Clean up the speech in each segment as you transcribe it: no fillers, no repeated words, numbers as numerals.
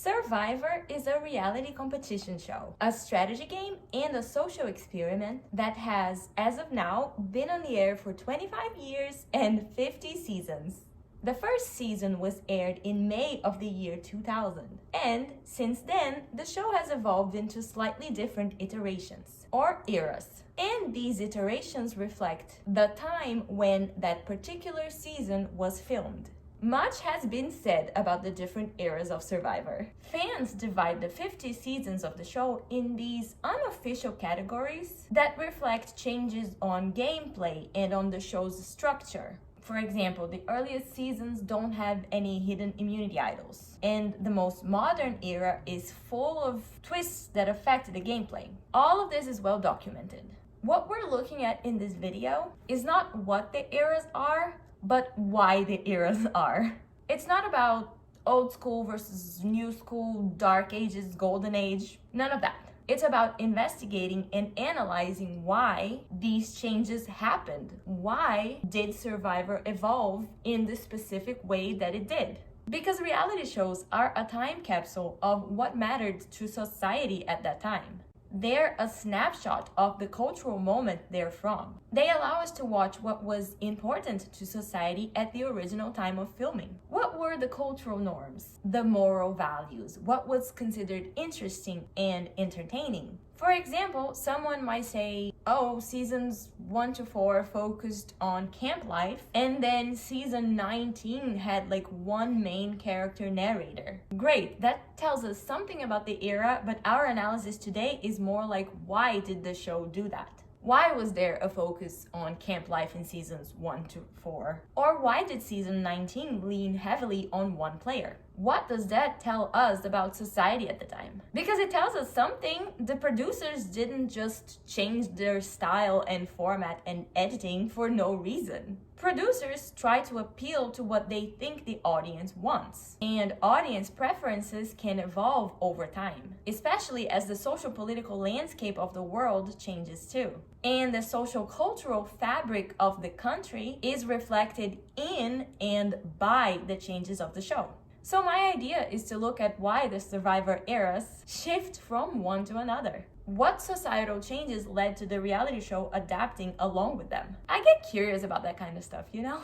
Survivor is a reality competition show, a strategy game, and a social experiment that has, as of now, been on the air for 25 years and 50 seasons. The first season was aired in May of the year 2000, and since then, the show has evolved into slightly different iterations, or eras. And these iterations reflect the time when that particular season was filmed. Much has been said about the different eras of Survivor. Fans divide the 50 seasons of the show in these unofficial categories that reflect changes on gameplay and on the show's structure. For example, the earliest seasons don't have any hidden immunity idols, and the most modern era is full of twists that affect the gameplay. All of this is well documented. What we're looking at in this video is not what the eras are, but why the eras are. It's not about old school versus new school, dark ages, golden age, none of that. It's about investigating and analyzing why these changes happened. Why did Survivor evolve in the specific way that it did? Because reality shows are a time capsule of what mattered to society at that time. They're a snapshot of the cultural moment they're from. They allow us to watch what was important to society at the original time of filming. What were the cultural norms, the moral values, what was considered interesting and entertaining? For example, someone might say, oh, seasons 1 to 4 focused on camp life, and then season 19 had like one main character narrator. Great, that tells us something about the era, but our analysis today is more like, why did the show do that? Why was there a focus on camp life in seasons 1 to 4? Or why did season 19 lean heavily on one player? What does that tell us about society at the time? Because it tells us something. The producers didn't just change their style and format and editing for no reason. Producers try to appeal to what they think the audience wants. And audience preferences can evolve over time, especially as the social political landscape of the world changes too. And the social cultural fabric of the country is reflected in and by the changes of the show. So my idea is to look at why the Survivor eras shift from one to another. What societal changes led to the reality show adapting along with them? I get curious about that kind of stuff, you know?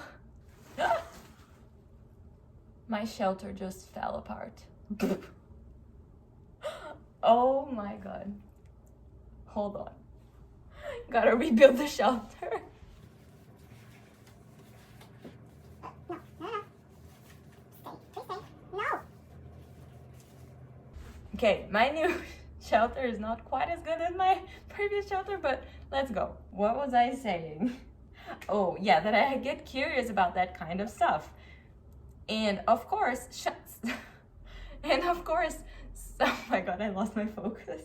My shelter just fell apart. Oh my god. Hold on. Gotta rebuild the shelter. Okay, my new shelter is not quite as good as my previous shelter, but let's go. What was I saying? Oh, yeah, that I get curious about that kind of stuff. And of course, oh my god, I lost my focus.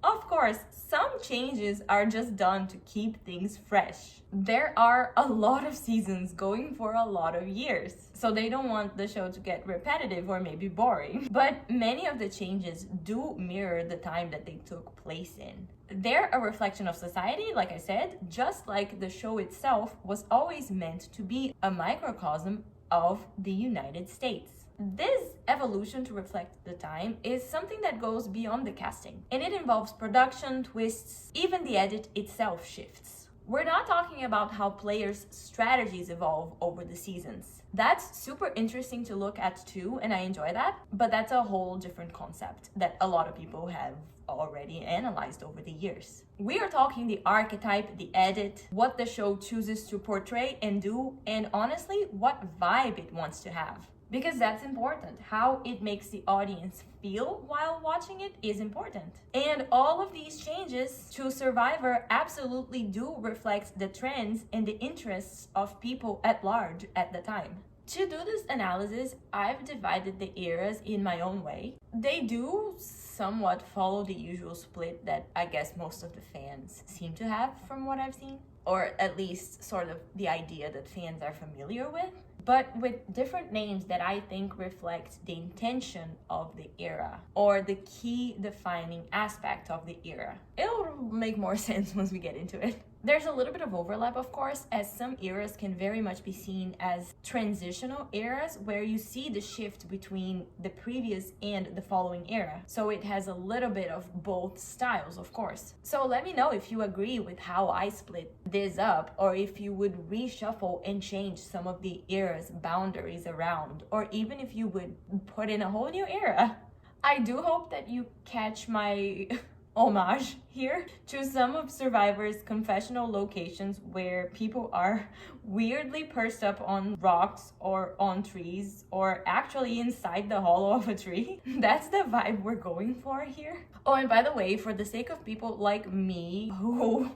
Of course, some changes are just done to keep things fresh. There are a lot of seasons going for a lot of years, so they don't want the show to get repetitive or maybe boring. But many of the changes do mirror the time that they took place in. They're a reflection of society, like I said, just like the show itself was always meant to be a microcosm of the United States. This evolution to reflect the time is something that goes beyond the casting, and it involves production, twists, even the edit itself shifts. We're not talking about how players' strategies evolve over the seasons. That's super interesting to look at too, and I enjoy that, but that's a whole different concept that a lot of people have already analyzed over the years. We are talking the archetype, the edit, what the show chooses to portray and do, and honestly, what vibe it wants to have. Because that's important. How it makes the audience feel while watching it is important. And all of these changes to Survivor absolutely do reflect the trends and the interests of people at large at the time. To do this analysis, I've divided the eras in my own way. They do somewhat follow the usual split that I guess most of the fans seem to have from what I've seen, or at least sort of the idea that fans are familiar with, but with different names that I think reflect the intention of the era or the key defining aspect of the era. It'll make more sense once we get into it. There's a little bit of overlap, of course, as some eras can very much be seen as transitional eras where you see the shift between the previous and the following era. So it has a little bit of both styles, of course. So let me know if you agree with how I split this up, or if you would reshuffle and change some of the era's boundaries around, or even if you would put in a whole new era. I do hope that you catch my homage here to some of Survivor's confessional locations where people are weirdly perched up on rocks or on trees or actually inside the hollow of a tree. That's the vibe we're going for here. Oh, and by the way, for the sake of people like me who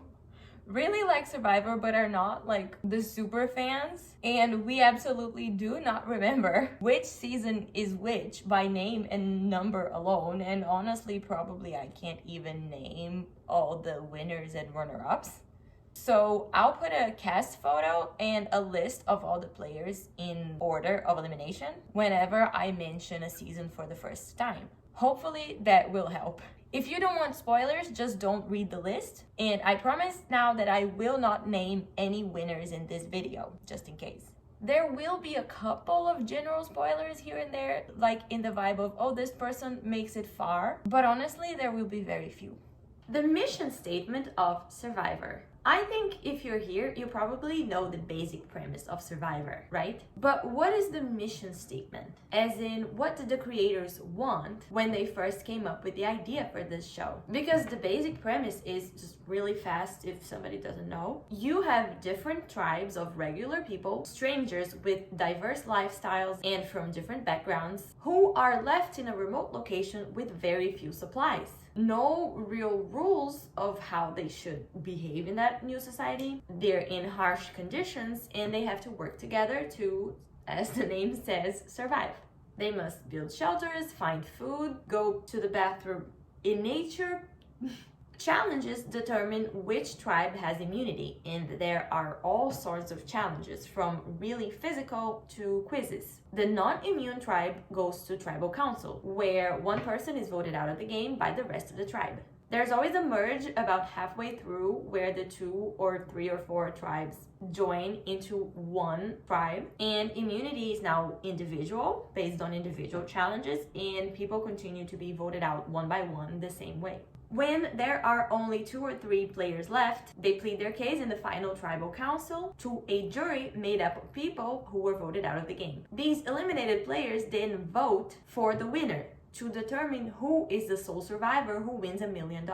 really like Survivor but are not like the super fans, and we absolutely do not remember which season is which by name and number alone, and honestly probably I can't even name all the winners and runner-ups. So I'll put a cast photo and a list of all the players in order of elimination whenever I mention a season for the first time. Hopefully that will help. If you don't want spoilers, just don't read the list. And I promise now that I will not name any winners in this video, just in case. There will be a couple of general spoilers here and there, like in the vibe of, oh, this person makes it far. But honestly, there will be very few. The mission statement of Survivor. I think if you're here, you probably know the basic premise of Survivor, right? But what is the mission statement? As in, what did the creators want when they first came up with the idea for this show? Because the basic premise is, just really fast if somebody doesn't know, you have different tribes of regular people, strangers with diverse lifestyles and from different backgrounds, who are left in a remote location with very few supplies. No real rules of how they should behave in that new society. They're in harsh conditions and they have to work together to, as the name says, survive. They must build shelters, find food, go to the bathroom in nature. Challenges determine which tribe has immunity, and there are all sorts of challenges, from really physical to quizzes. The non-immune tribe goes to tribal council, where one person is voted out of the game by the rest of the tribe. There's always a merge about halfway through where the 2 or 3 or 4 tribes join into one tribe, and immunity is now individual, based on individual challenges, and people continue to be voted out one by one the same way. When there are only 2 or 3 players left, they plead their case in the final tribal council to a jury made up of people who were voted out of the game. These eliminated players then vote for the winner to determine who is the sole survivor who wins $1 million.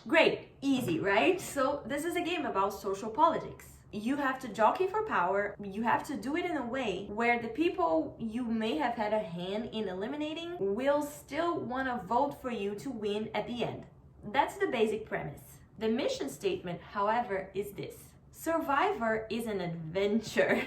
Great, easy, right? So this is a game about social politics. You have to jockey for power. You have to do it in a way where the people you may have had a hand in eliminating will still want to vote for you to win at the end. That's the basic premise. The mission statement, however, is this. Survivor is an adventure.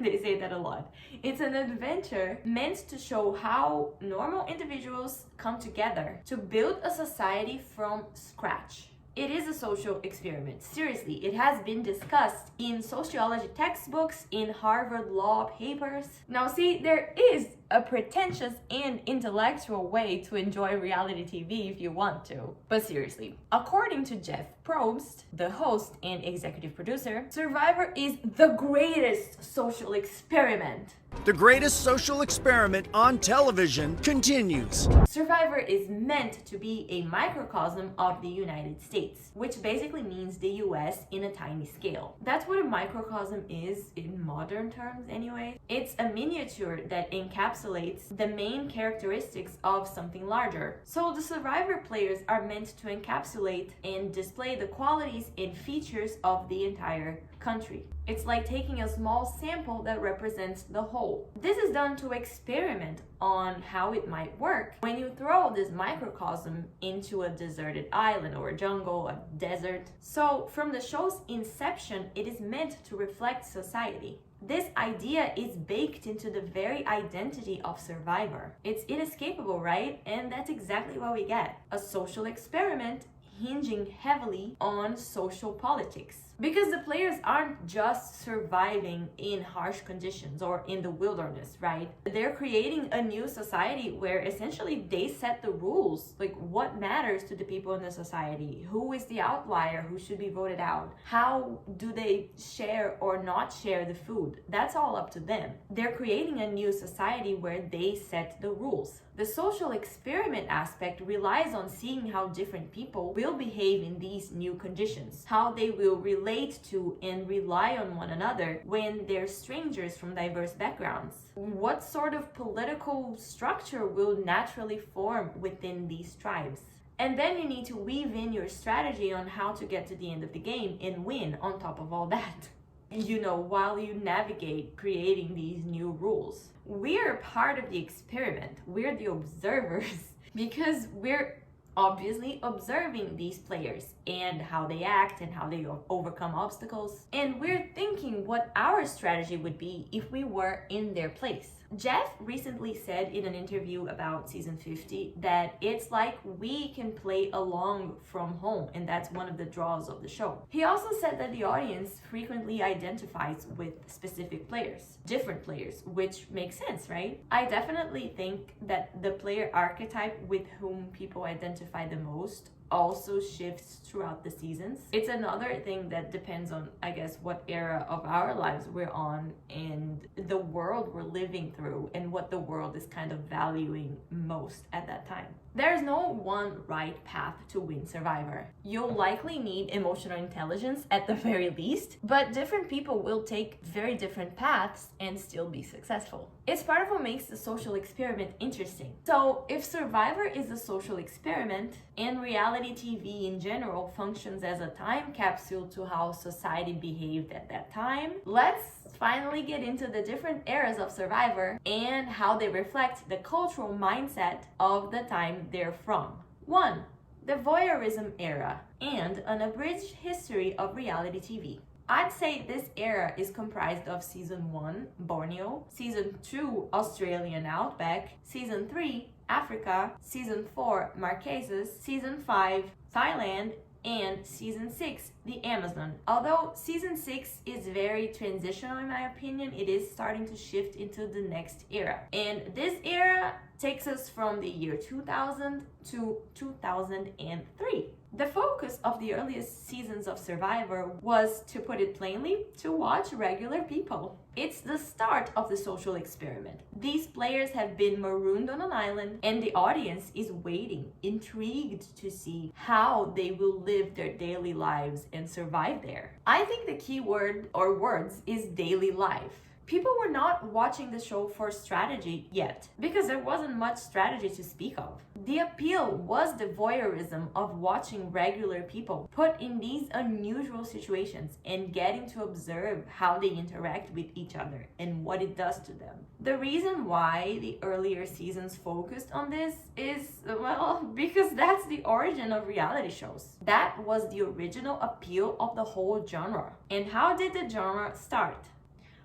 They say that a lot. It's an adventure meant to show how normal individuals come together to build a society from scratch. It is a social experiment. Seriously, it has been discussed in sociology textbooks, in Harvard law papers. Now see, there is a pretentious and intellectual way to enjoy reality TV if you want to. But seriously, according to Jeff Probst, the host and executive producer, Survivor is the greatest social experiment. The greatest social experiment on television continues. Survivor is meant to be a microcosm of the United States, which basically means the US in a tiny scale. That's what a microcosm is in modern terms anyway. It's a miniature that encapsulates the main characteristics of something larger. So the Survivor players are meant to encapsulate and display the qualities and features of the entire country. It's like taking a small sample that represents the whole. This is done to experiment on how it might work when you throw this microcosm into a deserted island or a jungle, a desert. So from the show's inception, it is meant to reflect society. This idea is baked into the very identity of Survivor. It's inescapable, right? And that's exactly what we get. A social experiment hinging heavily on social politics. Because the players aren't just surviving in harsh conditions or in the wilderness, right? They're creating a new society where essentially they set the rules. Like, what matters to the people in the society? Who is the outlier who should be voted out? How do they share or not share the food? That's all up to them. They're creating a new society where they set the rules. The social experiment aspect relies on seeing how different people will behave in these new conditions, how they will relate to and rely on one another when they're strangers from diverse backgrounds. What sort of political structure will naturally form within these tribes? And then you need to weave in your strategy on how to get to the end of the game and win on top of all that. While you navigate creating these new rules. We're part of the experiment. We're the observers because we're obviously observing these players and how they act and how they overcome obstacles. And we're thinking what our strategy would be if we were in their place. Jeff recently said in an interview about season 50 that it's like we can play along from home, and that's one of the draws of the show. He also said that the audience frequently identifies with specific players, different players, which makes sense, right? I definitely think that the player archetype with whom people identify the most also shifts throughout the seasons. It's another thing that depends on, I guess, what era of our lives we're on and the world we're living through and what the world is kind of valuing most at that time. There's no one right path to win Survivor. You'll likely need emotional intelligence at the very least, but different people will take very different paths and still be successful. It's part of what makes the social experiment interesting. So if Survivor is a social experiment and reality TV in general functions as a time capsule to how society behaved at that time, let's finally get into the different eras of Survivor and how they reflect the cultural mindset of the time they're from. 1. The voyeurism era and an abridged history of reality TV. I'd say this era is comprised of Season 1, Borneo, Season 2, Australian Outback, Season 3, Africa, Season 4, Marquesas, Season 5, Thailand, and Season 6, the Amazon. Although Season 6 is very transitional in my opinion, it is starting to shift into the next era. And this era takes us from the year 2000 to 2003. The focus of the earliest seasons of Survivor was, to put it plainly, to watch regular people. It's the start of the social experiment. These players have been marooned on an island and the audience is waiting, intrigued to see how they will live their daily lives and survive there. I think the key word or words is daily life. People were not watching the show for strategy yet, because there wasn't much strategy to speak of. The appeal was the voyeurism of watching regular people put in these unusual situations and getting to observe how they interact with each other and what it does to them. The reason why the earlier seasons focused on this is, well, because that's the origin of reality shows. That was the original appeal of the whole genre. And how did the genre start?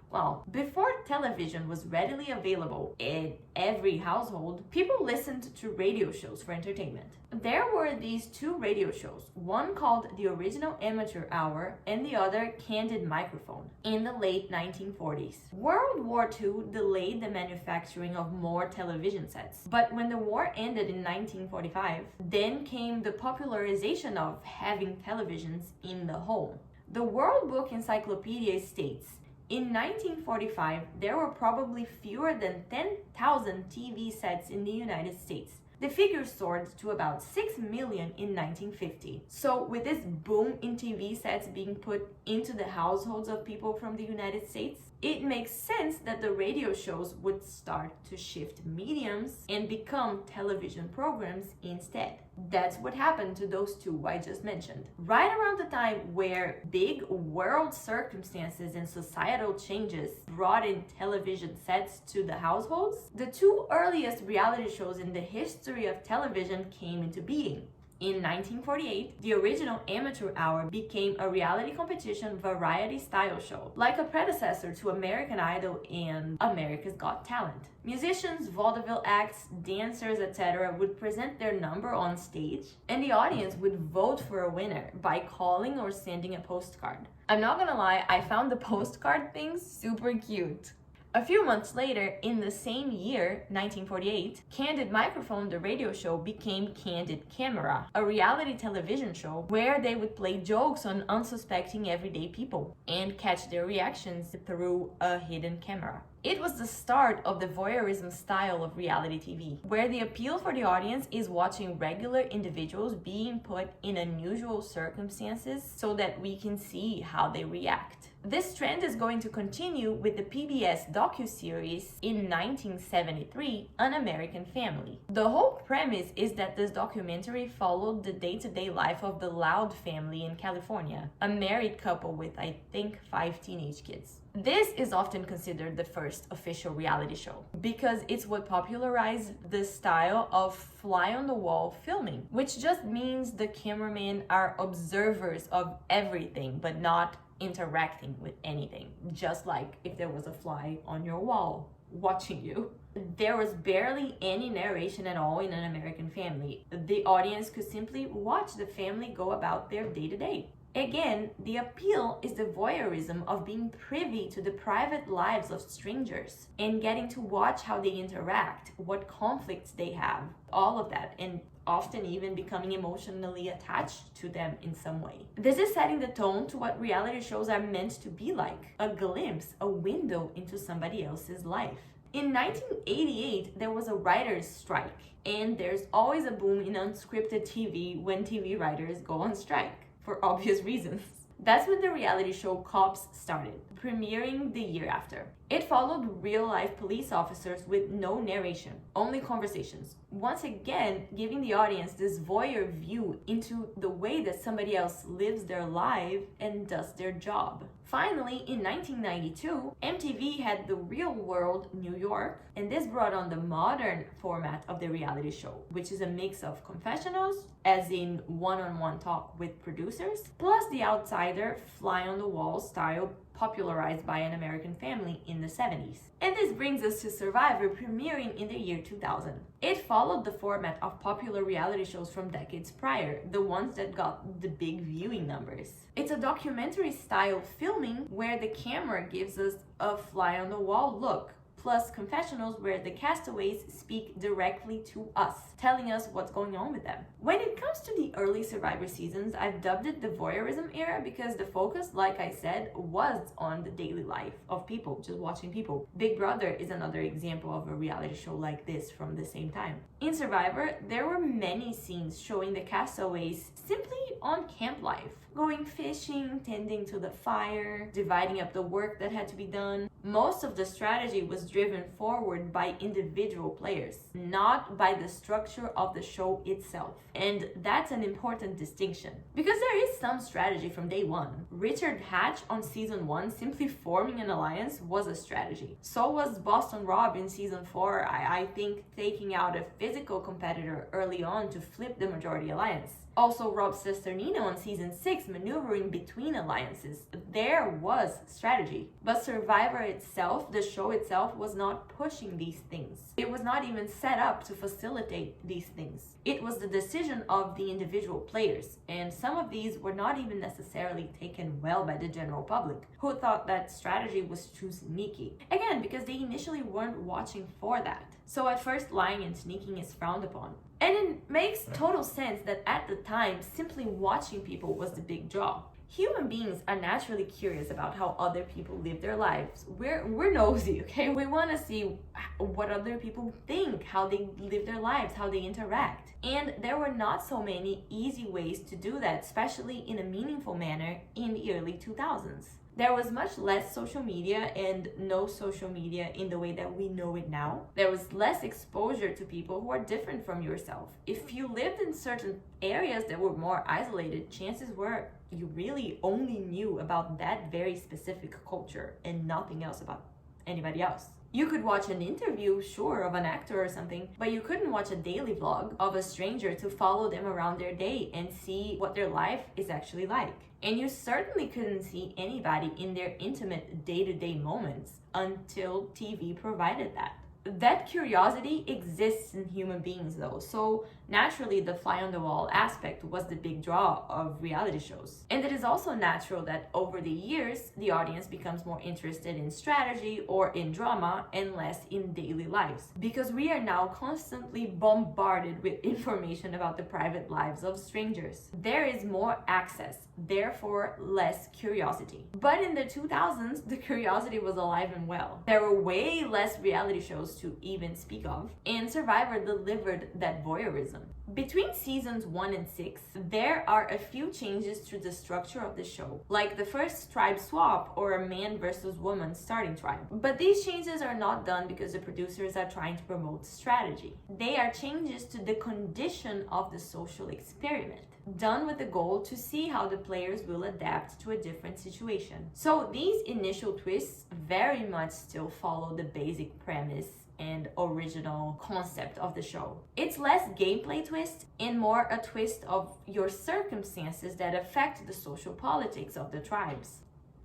Well, before television was readily available in every household, people listened to radio shows for entertainment. There were these two radio shows, one called The Original Amateur Hour and the other Candid Microphone, in the late 1940s. World War II delayed the manufacturing of more television sets, but when the war ended in 1945, then came the popularization of having televisions in the home. The World Book Encyclopedia states, in 1945, there were probably fewer than 10,000 TV sets in the United States. The figure soared to about 6 million in 1950. So with this boom in TV sets being put into the households of people from the United States, it makes sense that the radio shows would start to shift mediums and become television programs instead. That's what happened to those two I just mentioned. Right around the time where big world circumstances and societal changes brought in television sets to the households, the two earliest reality shows in the history of television came into being. In 1948, the original amateur hour became a reality competition variety style show, like a predecessor to American Idol and America's Got Talent. Musicians, vaudeville acts, dancers, etc. would present their number on stage, and the audience would vote for a winner by calling or sending a postcard. I'm not gonna lie, I found the postcard thing super cute. A few months later, in the same year, 1948, Candid Microphone, the radio show, became Candid Camera, a reality television show where they would play jokes on unsuspecting everyday people and catch their reactions through a hidden camera. It was the start of the voyeurism style of reality TV, where the appeal for the audience is watching regular individuals being put in unusual circumstances so that we can see how they react. This trend is going to continue with the PBS docuseries in 1973, An American Family. The whole premise is that this documentary followed the day-to-day life of the Loud family in California, a married couple with, I think, 5 teenage kids. This is often considered the first official reality show because it's what popularized the style of fly-on-the-wall filming, which just means the cameramen are observers of everything but not interacting with anything, just like if there was a fly on your wall watching you. There was barely any narration at all in An American Family. The audience could simply watch the family go about their day-to-day. Again, the appeal is the voyeurism of being privy to the private lives of strangers and getting to watch how they interact, what conflicts they have, all of that, and often even becoming emotionally attached to them in some way. This is setting the tone to what reality shows are meant to be like, a glimpse, a window into somebody else's life. In 1988, there was a writer's strike, and there's always a boom in unscripted TV when TV writers go on strike, for obvious reasons. That's when the reality show Cops started, premiering the year after. It followed real-life police officers with no narration, only conversations. Once again, giving the audience this voyeur view into the way that somebody else lives their life and does their job. Finally, in 1992, MTV had The Real World New York, and this brought on the modern format of the reality show, which is a mix of confessionals, as in one-on-one talk with producers, plus The Outsider, fly-on-the-wall style popularized by An American Family in the 70s. And this brings us to Survivor, premiering in the year 2000. It followed the format of popular reality shows from decades prior, the ones that got the big viewing numbers. It's a documentary style filming where the camera gives us a fly-on-the-wall look, plus confessionals where the castaways speak directly to us, telling us what's going on with them. When it comes to the early Survivor seasons, I've dubbed it the voyeurism era because the focus, like I said, was on the daily life of people, just watching people. Big Brother is another example of a reality show like this from the same time. In Survivor, there were many scenes showing the castaways simply on camp life, going fishing, tending to the fire, dividing up the work that had to be done. Most of the strategy was driven forward by individual players, not by the structure of the show itself. And that's an important distinction, because there is some strategy from day one. Richard Hatch on season 1, simply forming an alliance was a strategy. So was Boston Rob in season 4, I think taking out a physical competitor early on to flip the majority alliance. Also, Rob Cesternino on season 6 maneuvering between alliances. There was strategy. But Survivor itself, the show itself, was not pushing these things. It was not even set up to facilitate these things. It was the decision of the individual players, and some of these were not even necessarily taken well by the general public, who thought that strategy was too sneaky. Again, because they initially weren't watching for that. So at first, lying and sneaking is frowned upon. And it makes total sense that at the time, simply watching people was the big draw. Human beings are naturally curious about how other people live their lives. We're nosy, okay? We want to see what other people think, how they live their lives, how they interact. And there were not so many easy ways to do that, especially in a meaningful manner in the early 2000s. There was much less social media and no social media in the way that we know it now. There was less exposure to people who are different from yourself. If you lived in certain areas that were more isolated, chances were you really only knew about that very specific culture and nothing else about anybody else. You could watch an interview, sure, of an actor or something, but you couldn't watch a daily vlog of a stranger to follow them around their day and see what their life is actually like. And you certainly couldn't see anybody in their intimate day-to-day moments until TV provided that. That curiosity exists in human beings though, so naturally the fly on the wall aspect was the big draw of reality shows. And it is also natural that over the years, the audience becomes more interested in strategy or in drama and less in daily lives, because we are now constantly bombarded with information about the private lives of strangers. There is more access, therefore less curiosity. But in the 2000s, the curiosity was alive and well. There were way less reality shows to even speak of, and Survivor delivered that voyeurism. Between seasons 1 and 6, there are a few changes to the structure of the show, like the first tribe swap or a man versus woman starting tribe. But these changes are not done because the producers are trying to promote strategy. They are changes to the condition of the social experiment, done with the goal to see how the players will adapt to a different situation. So these initial twists very much still follow the basic premise and original concept of the show. It's less gameplay twist and more a twist of your circumstances that affect the social politics of the tribes.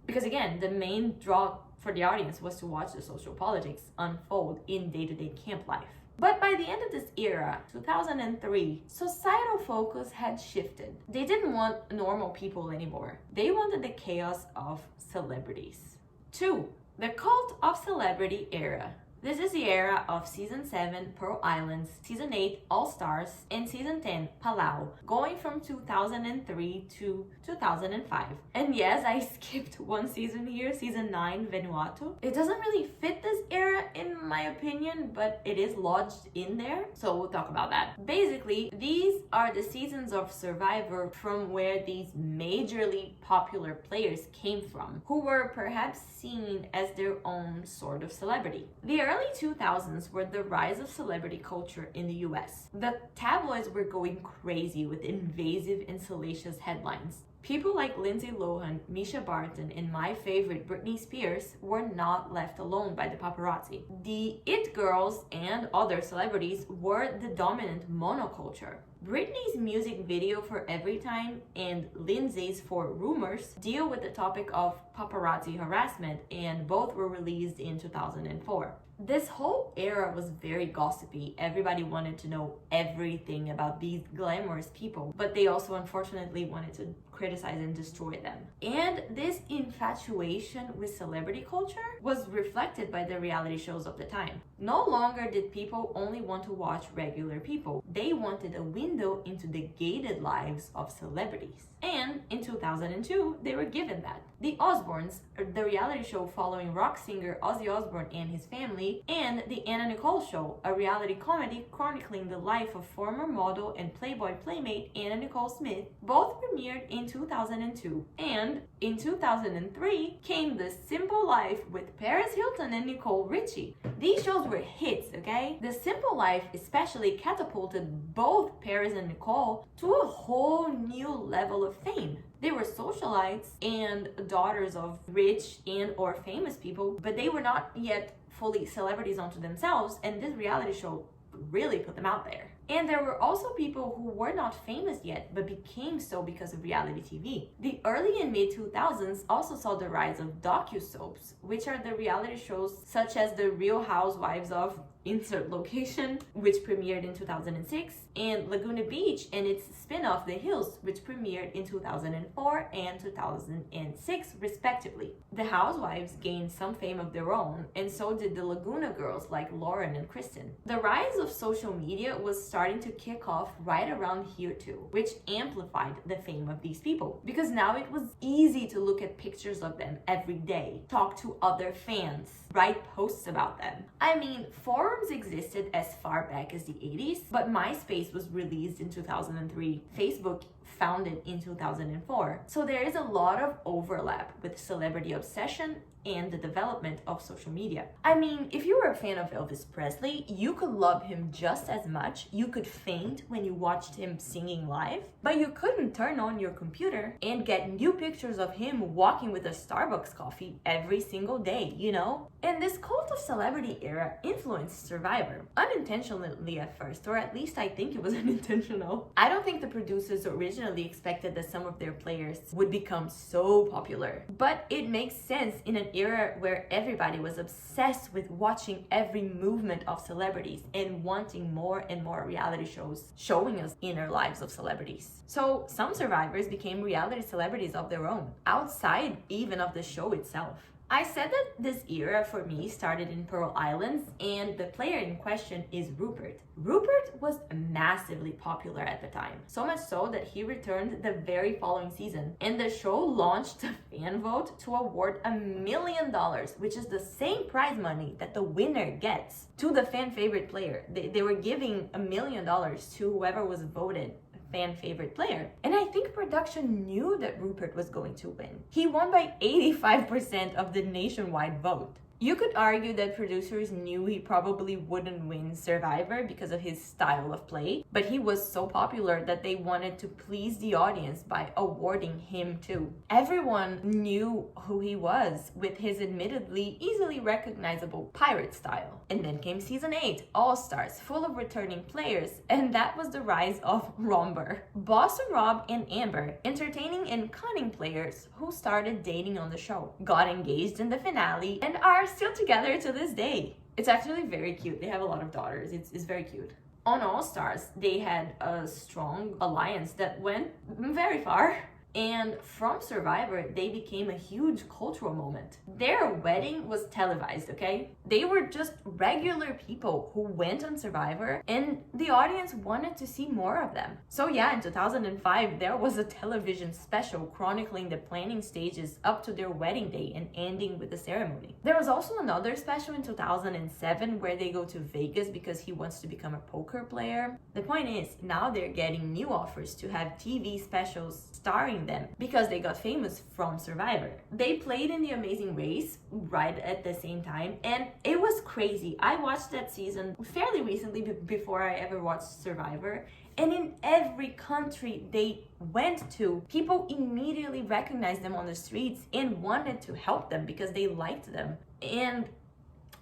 Because again, the main draw for the audience was to watch the social politics unfold in day-to-day camp life. But by the end of this era, 2003, societal focus had shifted. They didn't want normal people anymore. They wanted the chaos of celebrities. 2. The cult of celebrity era. This is the era of Season 7, Pearl Islands, Season 8, All Stars, and Season 10, Palau, going from 2003 to 2005. And yes, I skipped one season here, Season 9, Vanuatu. It doesn't really fit this era in my opinion, but it is lodged in there, so we'll talk about that. Basically, these are the seasons of Survivor from where these majorly popular players came from, who were perhaps seen as their own sort of celebrity. The early 2000s were the rise of celebrity culture in the US. The tabloids were going crazy with invasive and salacious headlines. People like Lindsay Lohan, Misha Barton, and my favorite Britney Spears were not left alone by the paparazzi. The it girls and other celebrities were the dominant monoculture. Britney's music video for Every Time and Lindsay's for Rumors deal with the topic of paparazzi harassment, and both were released in 2004. This whole era was very gossipy. Everybody wanted to know everything about these glamorous people, but they also unfortunately wanted to criticize and destroy them. And this infatuation with celebrity culture was reflected by the reality shows of the time. No longer did people only want to watch regular people. They wanted a window into the gated lives of celebrities. And in 2002, they were given that. The Osbournes, the reality show following rock singer Ozzy Osbourne and his family, and The Anna Nicole Show, a reality comedy chronicling the life of former model and Playboy playmate Anna Nicole Smith, both premiered in 2002. And in 2003 came The Simple Life with Paris Hilton and Nicole Richie. These shows were hits, okay? The Simple Life especially catapulted both Paris and Nicole to a whole new level of fame. They were socialites and daughters of rich and or famous people, but they were not yet fully celebrities unto themselves, and this reality show really put them out there. And there were also people who were not famous yet, but became so because of reality TV. The early and mid 2000s also saw the rise of docu-soaps, which are the reality shows such as The Real Housewives of insert location, which premiered in 2006, and Laguna Beach and its spin-off The Hills, which premiered in 2004 and 2006 respectively. The Housewives gained some fame of their own, and so did the Laguna girls like Lauren and Kristen. The rise of social media was starting to kick off right around here too, which amplified the fame of these people, because now it was easy to look at pictures of them every day, talk to other fans, write posts about them. I mean, forums existed as far back as the 80s, but MySpace was released in 2003, Facebook founded in 2004. So there is a lot of overlap with celebrity obsession and the development of social media. I mean, if you were a fan of Elvis Presley, you could love him just as much. You could faint when you watched him singing live, but you couldn't turn on your computer and get new pictures of him walking with a Starbucks coffee every single day, you know? And this cult of celebrity era influenced Survivor, unintentionally at first, or at least I think it was unintentional. I don't think the producers originally expected that some of their players would become so popular, but it makes sense in an era where everybody was obsessed with watching every movement of celebrities and wanting more and more reality shows showing us inner lives of celebrities. So some survivors became reality celebrities of their own, outside even of the show itself. I said that this era for me started in Pearl Islands, and the player in question is Rupert. Rupert was massively popular at the time, so much so that he returned the very following season, and the show launched a fan vote to award $1 million, which is the same prize money that the winner gets, to the fan favorite player. They were giving $1 million to whoever was voted fan favorite player. And I think production knew that Rupert was going to win. He won by 85% of the nationwide vote. You could argue that producers knew he probably wouldn't win Survivor because of his style of play, but he was so popular that they wanted to please the audience by awarding him too. Everyone knew who he was with his admittedly easily recognizable pirate style. And then came season 8, All Stars, full of returning players, and that was the rise of Romber. Boston Rob and Amber, entertaining and cunning players who started dating on the show, got engaged in the finale, and are still together to this day. It's actually very cute. They have a lot of daughters. It's very cute. On All Stars, they had a strong alliance that went very far. And from Survivor, they became a huge cultural moment. Their wedding was televised, okay? They were just regular people who went on Survivor, and the audience wanted to see more of them. So yeah, in 2005, there was a television special chronicling the planning stages up to their wedding day and ending with the ceremony. There was also another special in 2007 where they go to Vegas because he wants to become a poker player. The point is, now they're getting new offers to have TV specials starring them because they got famous from Survivor. They played in The Amazing Race right at the same time, and it was crazy. I watched that season fairly recently before I ever watched Survivor, and in every country they went to, people immediately recognized them on the streets and wanted to help them because they liked them. And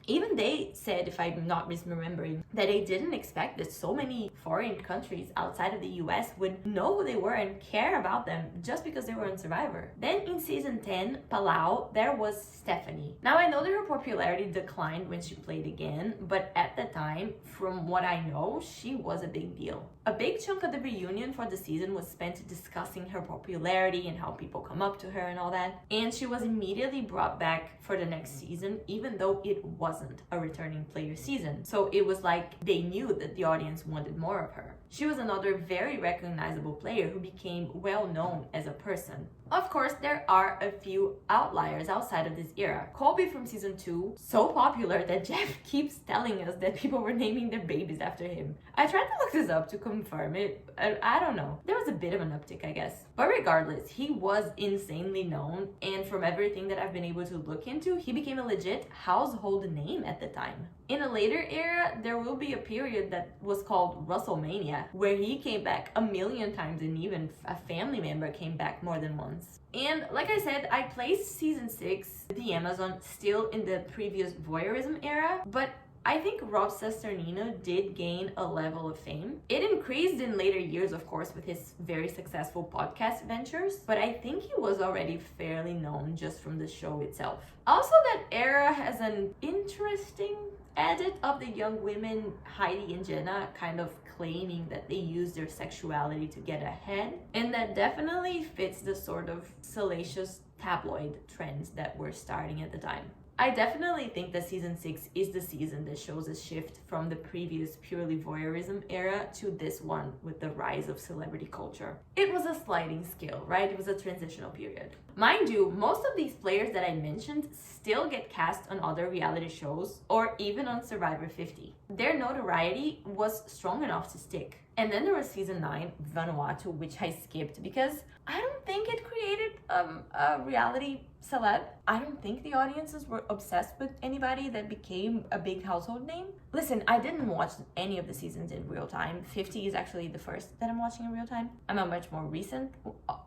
even they said, if I'm not misremembering, that they didn't expect that so many foreign countries outside of the US would know who they were and care about them just because they were on Survivor. Then in season 10, Palau, there was Stephanie. Now I know that her popularity declined when she played again, but at the time, from what I know, she was a big deal. A big chunk of the reunion for the season was spent discussing her popularity and how people come up to her and all that. And she was immediately brought back for the next season, even though it wasn't a returning player season. So it was like they knew that the audience wanted more of her. She was another very recognizable player who became well known as a person. Of course, there are a few outliers outside of this era. Colby from season 2, so popular that Jeff keeps telling us that people were naming their babies after him. I tried to look this up to confirm it. I don't know. There was a bit of an uptick, I guess. But regardless, he was insanely known, and from everything that I've been able to look into, he became a legit household name at the time. In a later era, there will be a period that was called WrestleMania, where he came back 1,000,000 times and even a family member came back more than once. And like I said, I placed season 6, The Amazon, still in the previous voyeurism era, but I think Rob Cesternino did gain a level of fame. It increased in later years, of course, with his very successful podcast ventures, but I think he was already fairly known just from the show itself. Also, that era has an interesting edit of the young women, Heidi and Jenna, kind of claiming that they use their sexuality to get ahead, and that definitely fits the sort of salacious tabloid trends that were starting at the time. I definitely think that season 6 is the season that shows a shift from the previous purely voyeurism era to this one with the rise of celebrity culture. It was a sliding scale, right? It was a transitional period. Mind you, most of these players that I mentioned still get cast on other reality shows or even on Survivor 50. Their notoriety was strong enough to stick. And then there was season 9, Vanuatu, which I skipped because I don't think it created a reality celeb. I don't think the audiences were obsessed with anybody that became a big household name. Listen, I didn't watch any of the seasons in real time. 50 is actually the first that I'm watching in real time. I'm a much more recent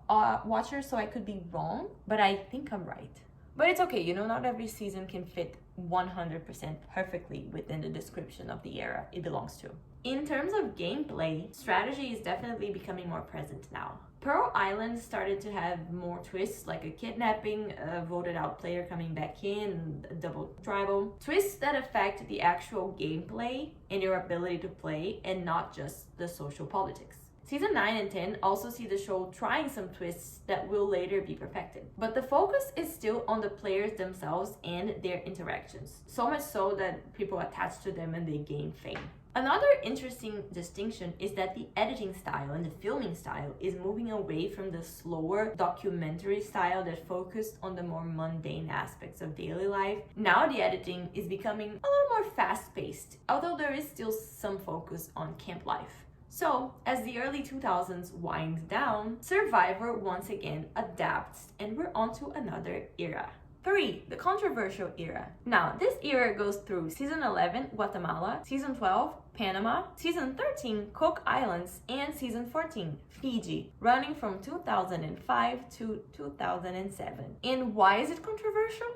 watcher, so I could be wrong, but I think I'm right. But it's okay, you know, not every season can fit 100% perfectly within the description of the era it belongs to. In terms of gameplay, strategy is definitely becoming more present now. Pearl Island started to have more twists, like a kidnapping, a voted out player coming back in, a double tribal. Twists that affect the actual gameplay and your ability to play, and not just the social politics. Season 9 and 10 also see the show trying some twists that will later be perfected. But the focus is still on the players themselves and their interactions. So much so that people attach to them and they gain fame. Another interesting distinction is that the editing style and the filming style is moving away from the slower documentary style that focused on the more mundane aspects of daily life. Now the editing is becoming a little more fast-paced, although there is still some focus on camp life. So, as the early 2000s winds down, Survivor once again adapts, and we're onto another era. 3. The controversial era. Now, this era goes through Season 11, Guatemala, Season 12, Panama, Season 13, Cook Islands, and Season 14, Fiji, running from 2005 to 2007. And why is it controversial?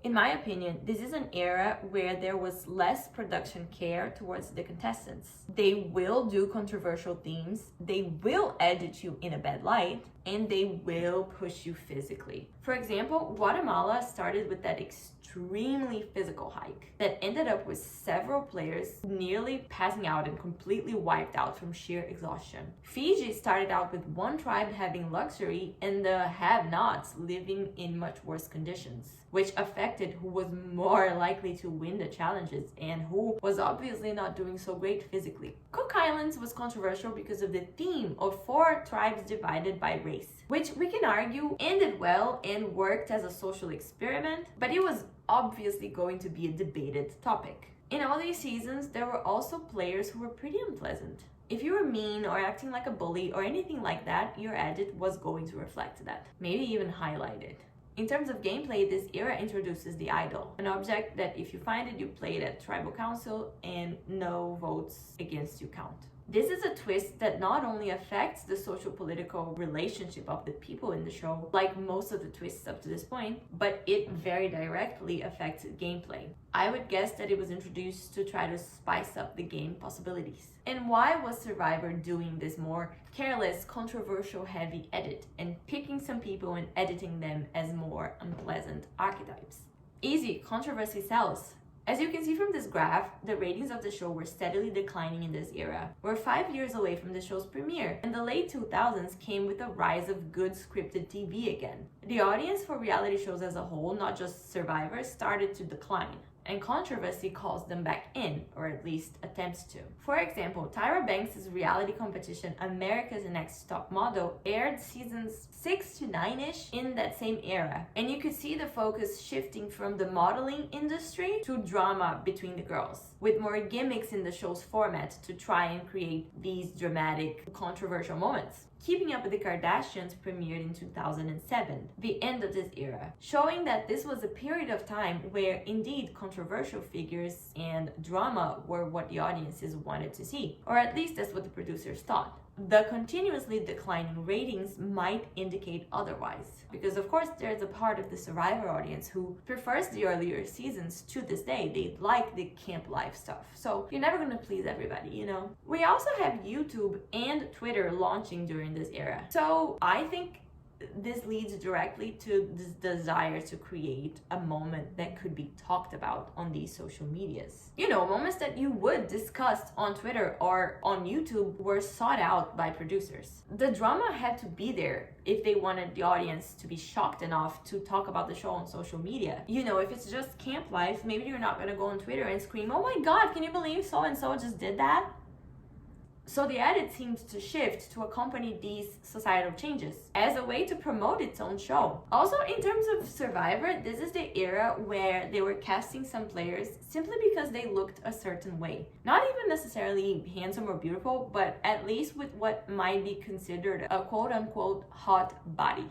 In my opinion, this is an era where there was less production care towards the contestants. They will do controversial themes, they will edit you in a bad light, and they will push you physically. For example, Guatemala started with that extremely physical hike that ended up with several players nearly passing out and completely wiped out from sheer exhaustion. Fiji started out with one tribe having luxury and the have-nots living in much worse conditions, which affected who was more likely to win the challenges and who was obviously not doing so great physically. Cook Islands was controversial because of the theme of 4 tribes divided by race, which we can argue ended well and worked as a social experiment, but it was obviously going to be a debated topic. In all these seasons, there were also players who were pretty unpleasant. If you were mean or acting like a bully or anything like that, your edit was going to reflect that, maybe even highlight it. In terms of gameplay, this era introduces the idol, an object that if you find it, you play it at tribal council and no votes against you count. This is a twist that not only affects the social-political relationship of the people in the show, like most of the twists up to this point, but it very directly affects gameplay. I would guess that it was introduced to try to spice up the game possibilities. And why was Survivor doing this more careless, controversial heavy edit and picking some people and editing them as more unpleasant archetypes? Easy, controversy sells. As you can see from this graph, the ratings of the show were steadily declining in this era. We're 5 years away from the show's premiere, and the late 2000s came with a rise of good scripted TV again. The audience for reality shows as a whole, not just Survivor, started to decline, and controversy calls them back in, or at least attempts to. For example, Tyra Banks' reality competition America's Next Top Model aired seasons 6 to 9-ish in that same era, and you could see the focus shifting from the modeling industry to drama between the girls, with more gimmicks in the show's format to try and create these dramatic, controversial moments. Keeping Up with the Kardashians premiered in 2007, the end of this era, showing that this was a period of time where indeed controversial figures and drama were what the audiences wanted to see, or at least that's what the producers thought. The continuously declining ratings might indicate otherwise, because of course there's a part of the Survivor audience who prefers the earlier seasons to this day. They like the camp life stuff, so you're never gonna please everybody, you know? We also have YouTube and Twitter launching during this era, so I think this leads directly to this desire to create a moment that could be talked about on these social medias. You know, moments that you would discuss on Twitter or on YouTube were sought out by producers. The drama had to be there if they wanted the audience to be shocked enough to talk about the show on social media. You know, if it's just camp life, maybe you're not gonna go on Twitter and scream, "Oh my God, can you believe so-and-so just did that?" So the edit seemed to shift to accompany these societal changes as a way to promote its own show. Also, in terms of Survivor, this is the era where they were casting some players simply because they looked a certain way. Not even not necessarily handsome or beautiful, but at least with what might be considered a quote-unquote hot body.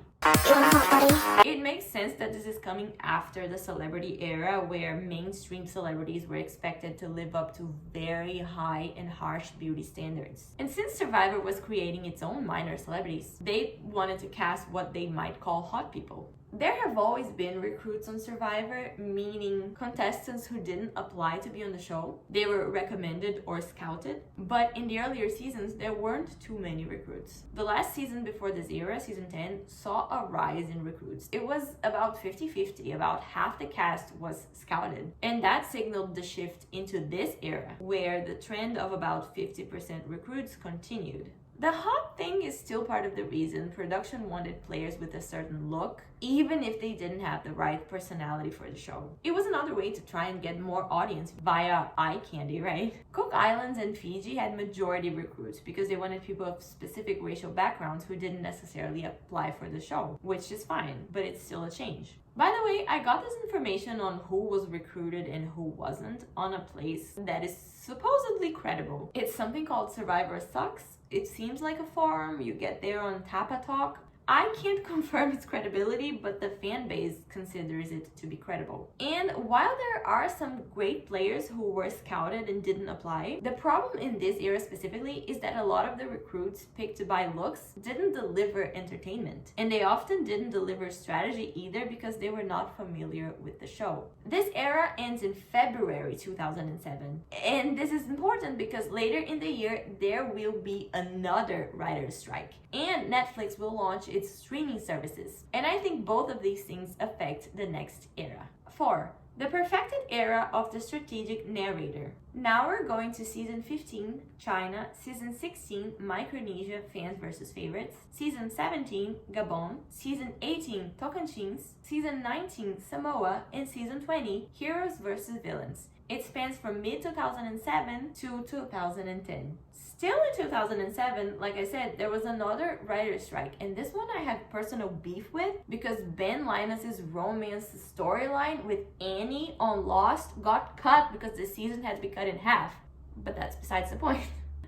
It makes sense that this is coming after the celebrity era where mainstream celebrities were expected to live up to very high and harsh beauty standards. And since Survivor was creating its own minor celebrities, they wanted to cast what they might call hot people. There have always been recruits on Survivor, meaning contestants who didn't apply to be on the show. They were recommended or scouted, but in the earlier seasons, there weren't too many recruits. The last season before this era, season 10, saw a rise in recruits. It was about 50-50, about half the cast was scouted. And that signaled the shift into this era, where the trend of about 50% recruits continued. The hot thing is still part of the reason production wanted players with a certain look, even if they didn't have the right personality for the show. It was another way to try and get more audience via eye candy, right? Cook Islands and Fiji had majority recruits because they wanted people of specific racial backgrounds who didn't necessarily apply for the show, which is fine, but it's still a change. By the way, I got this information on who was recruited and who wasn't on a place that is supposedly credible. It's something called Survivor Sucks. It seems like a forum. You get there on Tapa Talk. I can't confirm its credibility, but the fan base considers it to be credible. And while there are some great players who were scouted and didn't apply, the problem in this era specifically is that a lot of the recruits picked by looks didn't deliver entertainment. And they often didn't deliver strategy either because they were not familiar with the show. This era ends in February 2007. And this is important because later in the year, there will be another writer's strike. And Netflix will launch its streaming services. And I think both of these things affect the next era. 4. The perfected era of the strategic narrator. Now we're going to season 15, China, season 16, Micronesia, fans versus favorites, season 17, Gabon, season 18, Tocantins, season 19, Samoa, and season 20, Heroes versus Villains. It spans from mid-2007 to 2010. Still in 2007, like I said, there was another writer's strike, and this one I have personal beef with because Ben Linus's romance storyline with Annie on Lost got cut because the season had to be cut in half. But that's besides the point.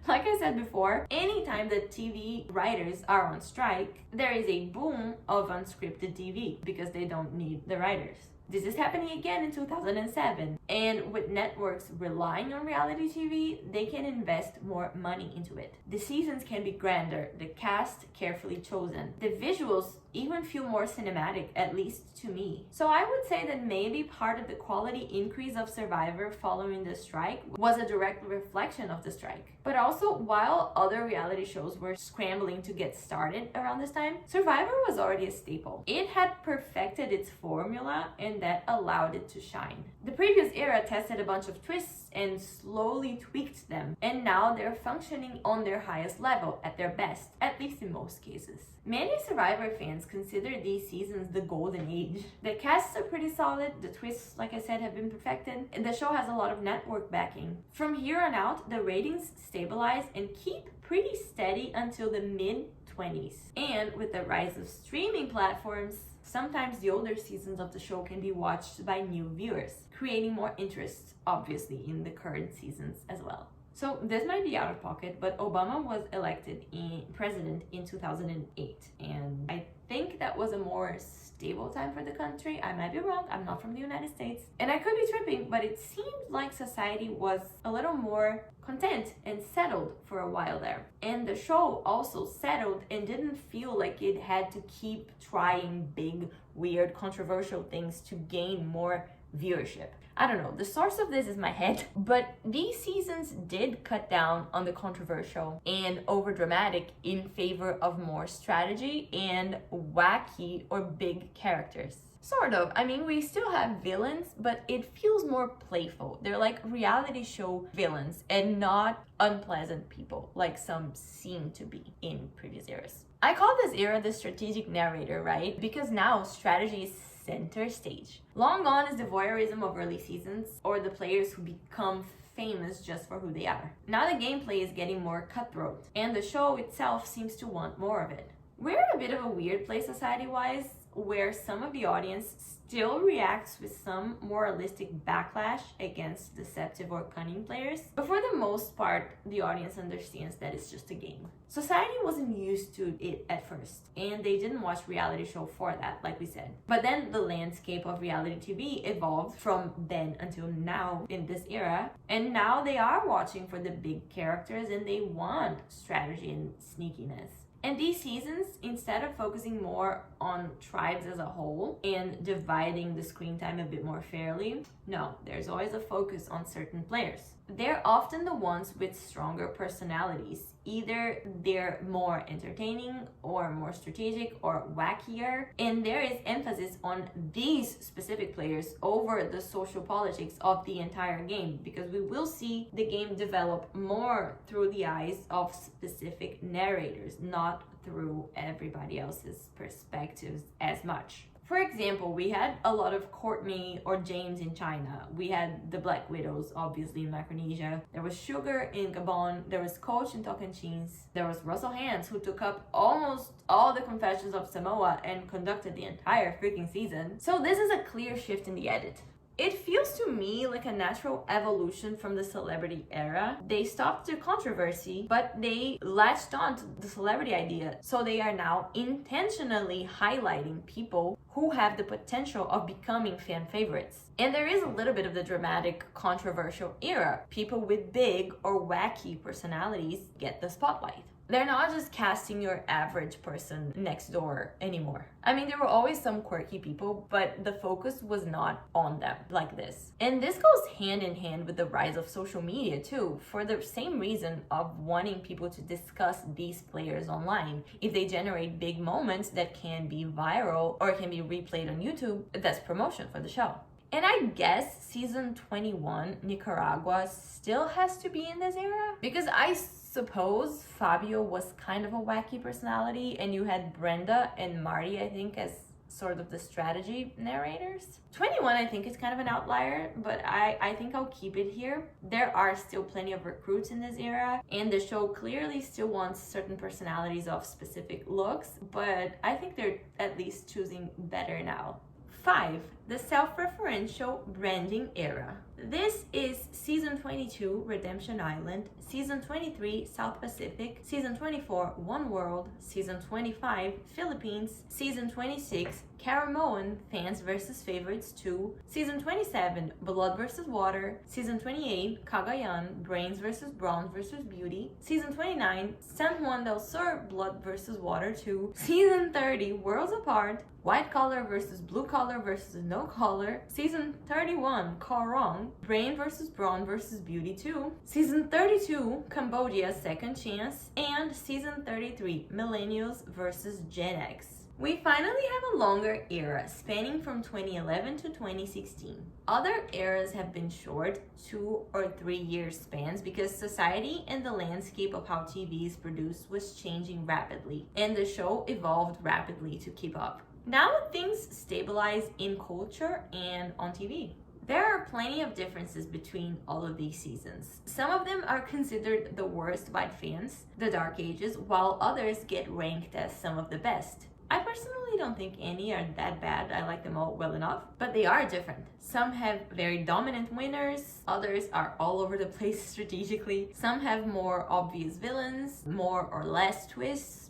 Like I said before, anytime that TV writers are on strike, there is a boom of unscripted TV because they don't need the writers. This is happening again in 2007, and with networks relying on reality TV, they can invest more money into it. The seasons can be grander, the cast carefully chosen. The visuals even feel more cinematic, at least to me. So I would say that maybe part of the quality increase of Survivor following the strike was a direct reflection of the strike. But also, while other reality shows were scrambling to get started around this time, Survivor was already a staple. It had perfected its formula, and that allowed it to shine. The previous era tested a bunch of twists and slowly tweaked them, and now they're functioning on their highest level, at their best, at least in most cases. Many Survivor fans consider these seasons the golden age. The casts are pretty solid, the twists, like I said, have been perfected, and the show has a lot of network backing. From here on out, the ratings stabilize and keep pretty steady until the mid-20s. And with the rise of streaming platforms, sometimes the older seasons of the show can be watched by new viewers, creating more interest, obviously, in the current seasons as well. So this might be out of pocket, but Obama was elected president in 2008, and I think that was a more stable time for the country. I might be wrong, I'm not from the United States, and I could be tripping, but it seemed like society was a little more content and settled for a while there. And the show also settled and didn't feel like it had to keep trying big, weird, controversial things to gain more viewership. I don't know, the source of this is my head, but these seasons did cut down on the controversial and overdramatic in favor of more strategy and wacky or big characters. Sort of. I mean, we still have villains, but it feels more playful. They're like reality show villains and not unpleasant people like some seem to be in previous eras. I call this era the strategic narrator, right? Because now strategy is center stage. Long gone is the voyeurism of early seasons or the players who become famous just for who they are. Now the gameplay is getting more cutthroat, and the show itself seems to want more of it. We're in a bit of a weird place society-wise. where some of the audience still reacts with some moralistic backlash against deceptive or cunning players, but for the most part, the audience understands that it's just a game. Society wasn't used to it at first, and they didn't watch reality show for that, like we said. But then the landscape of reality TV evolved from then until now in this era, and now they are watching for the big characters and they want strategy and sneakiness. And these seasons, instead of focusing more on tribes as a whole and dividing the screen time a bit more fairly, no, there's always a focus on certain players. They're often the ones with stronger personalities. Either they're more entertaining or more strategic or wackier, and there is emphasis on these specific players over the social politics of the entire game, because we will see the game develop more through the eyes of specific narrators, not through everybody else's perspectives as much. For example, we had a lot of Courtney or James in China. We had the Black Widows, obviously, in Micronesia. There was Sugar in Gabon. There was Coach in Tocantins. There was Russell Hands, who took up almost all the confessions of Samoa and conducted the entire freaking season. So this is a clear shift in the edit. It feels to me like a natural evolution from the celebrity era. They stopped the controversy, but they latched on to the celebrity idea. So they are now intentionally highlighting people who have the potential of becoming fan favorites. And there is a little bit of the dramatic, controversial era. People with big or wacky personalities get the spotlight. They're not just casting your average person next door anymore. I mean, there were always some quirky people, but the focus was not on them like this. And this goes hand in hand with the rise of social media too, for the same reason of wanting people to discuss these players online. If they generate big moments that can be viral or can be replayed on YouTube, that's promotion for the show. And I guess season 21, Nicaragua, still has to be in this era, because I suppose Fabio was kind of a wacky personality, and you had Brenda and Marty, I think, as sort of the strategy narrators. 21, I think, is kind of an outlier, but I think I'll keep it here. There are still plenty of recruits in this era, and the show clearly still wants certain personalities of specific looks, but I think they're at least choosing better now. 5. The self-referential branding era. This is season 22, Redemption Island, season 23, South Pacific, season 24, One World, season 25, Philippines, season 26, Caramoan, Fans vs. Favorites 2, season 27, Blood vs. Water, season 28, Cagayan, Brains vs. Bronze vs. Beauty, season 29, San Juan del Sur, Blood vs. Water 2, season 30, Worlds Apart, White Collar vs. Blue Collar vs. No Collar, season 31, Korong, Brain vs. Brawn vs. Beauty 2, season 32, Cambodia Second Chance, and season 33, Millennials vs. Gen X. We finally have a longer era spanning from 2011 to 2016. Other eras have been short 2 or 3 year spans because society and the landscape of how TV is produced was changing rapidly, and the show evolved rapidly to keep up. Now things stabilize in culture and on TV. There are plenty of differences between all of these seasons. Some of them are considered the worst by fans, the Dark Ages, while others get ranked as some of the best. I personally don't think any are that bad. I like them all well enough, but they are different. Some have very dominant winners, others are all over the place strategically. Some have more obvious villains, more or less twists.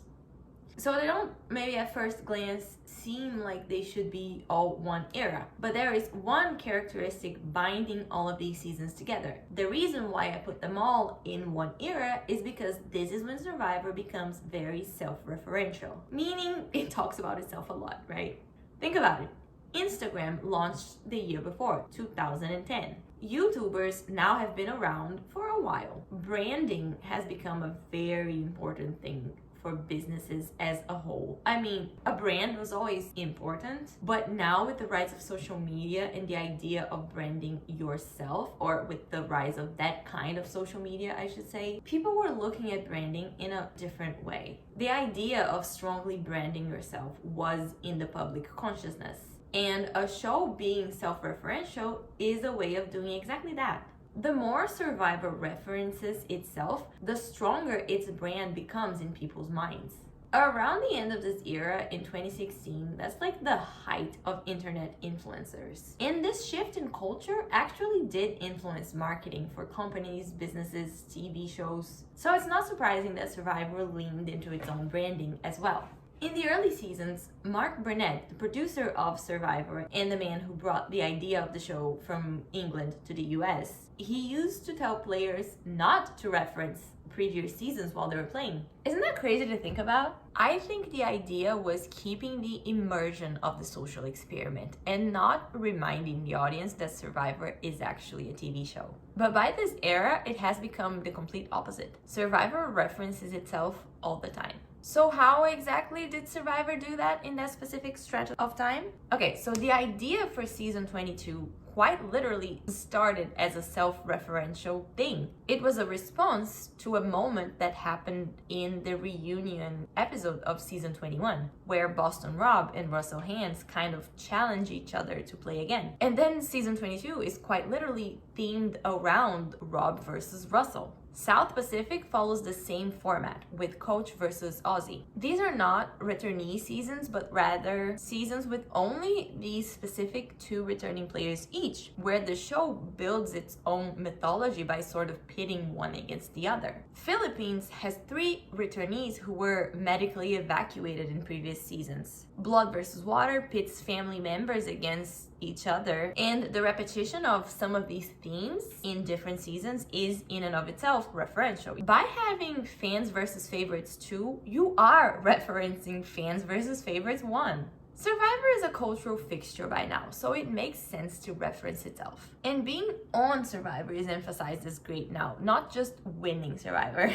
So they don't maybe at first glance seem like they should be all one era, but there is one characteristic binding all of these seasons together. The reason why I put them all in one era is because this is when Survivor becomes very self-referential, meaning it talks about itself a lot, right? Think about it. Instagram launched the year before, 2010. YouTubers now have been around for a while. Branding has become a very important thing for businesses as a whole. I mean, a brand was always important, but now with the rise of social media and the idea of branding yourself, or with the rise of that kind of social media, I should say, people were looking at branding in a different way. The idea of strongly branding yourself was in the public consciousness, and a show being self-referential is a way of doing exactly that. The more Survivor references itself, the stronger its brand becomes in people's minds. Around the end of this era in 2016, that's like the height of internet influencers. And this shift in culture actually did influence marketing for companies, businesses, TV shows. So it's not surprising that Survivor leaned into its own branding as well. In the early seasons, Mark Burnett, the producer of Survivor and the man who brought the idea of the show from England to the US, he used to tell players not to reference previous seasons while they were playing. Isn't that crazy to think about? I think the idea was keeping the immersion of the social experiment and not reminding the audience that Survivor is actually a TV show. But by this era, it has become the complete opposite. Survivor references itself all the time. So how exactly did Survivor do that in that specific stretch of time? Okay, so the idea for season 22 quite literally started as a self-referential thing. It was a response to a moment that happened in the reunion episode of season 21, where Boston Rob and Russell Hands kind of challenge each other to play again. And then season 22 is quite literally themed around Rob versus Russell. South Pacific follows the same format with Coach versus Aussie. These are not returnee seasons, but rather seasons with only these specific 2 returning players each, where the show builds its own mythology by sort of pitting one against the other. Philippines has 3 returnees who were medically evacuated in previous seasons. Blood versus Water pits family members against each other, and the repetition of some of these themes in different seasons is in and of itself referential. By having fans versus favorites 2, you are referencing fans versus favorites 1. Survivor is a cultural fixture by now, so it makes sense to reference itself. And being on Survivor is emphasized as great now, not just winning Survivor.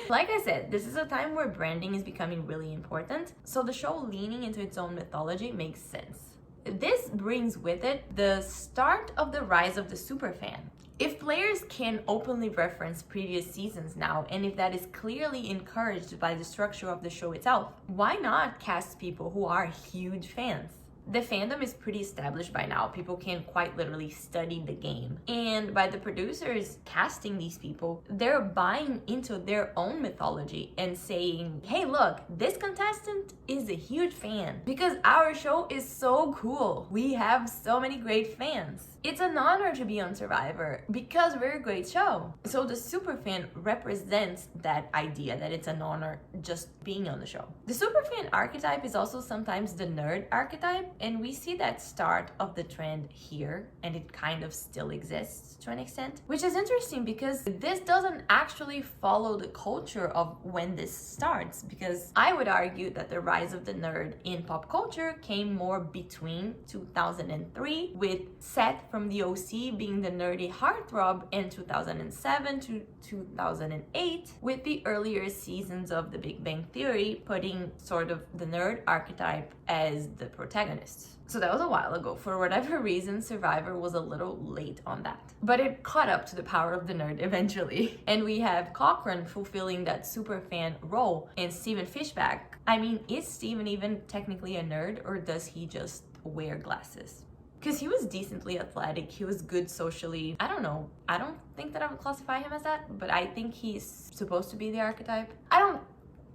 Like I said, this is a time where branding is becoming really important, so the show leaning into its own mythology makes sense. This brings with it the start of the rise of the superfan. If players can openly reference previous seasons now, and if that is clearly encouraged by the structure of the show itself, why not cast people who are huge fans? The fandom is pretty established by now. People can quite literally study the game. And by the producers casting these people, they're buying into their own mythology and saying, hey, look, this contestant is a huge fan because our show is so cool. We have so many great fans. It's an honor to be on Survivor because we're a great show. So the superfan represents that idea that it's an honor just being on the show. The superfan archetype is also sometimes the nerd archetype, and we see that start of the trend here, and it kind of still exists to an extent, which is interesting because this doesn't actually follow the culture of when this starts, because I would argue that the rise of the nerd in pop culture came more between 2003 with Seth from the OC being the nerdy heartthrob, and 2007 to 2008 with the earlier seasons of The Big Bang Theory putting sort of the nerd archetype as the protagonist. So that was a while ago. For whatever reason, Survivor was a little late on that. But it caught up to the power of the nerd eventually. And we have Cochran fulfilling that superfan role, and Steven Fishback. I mean, is Steven even technically a nerd, or does he just wear glasses? Because he was decently athletic, he was good socially. I don't know. I don't think that I would classify him as that, but I think he's supposed to be the archetype.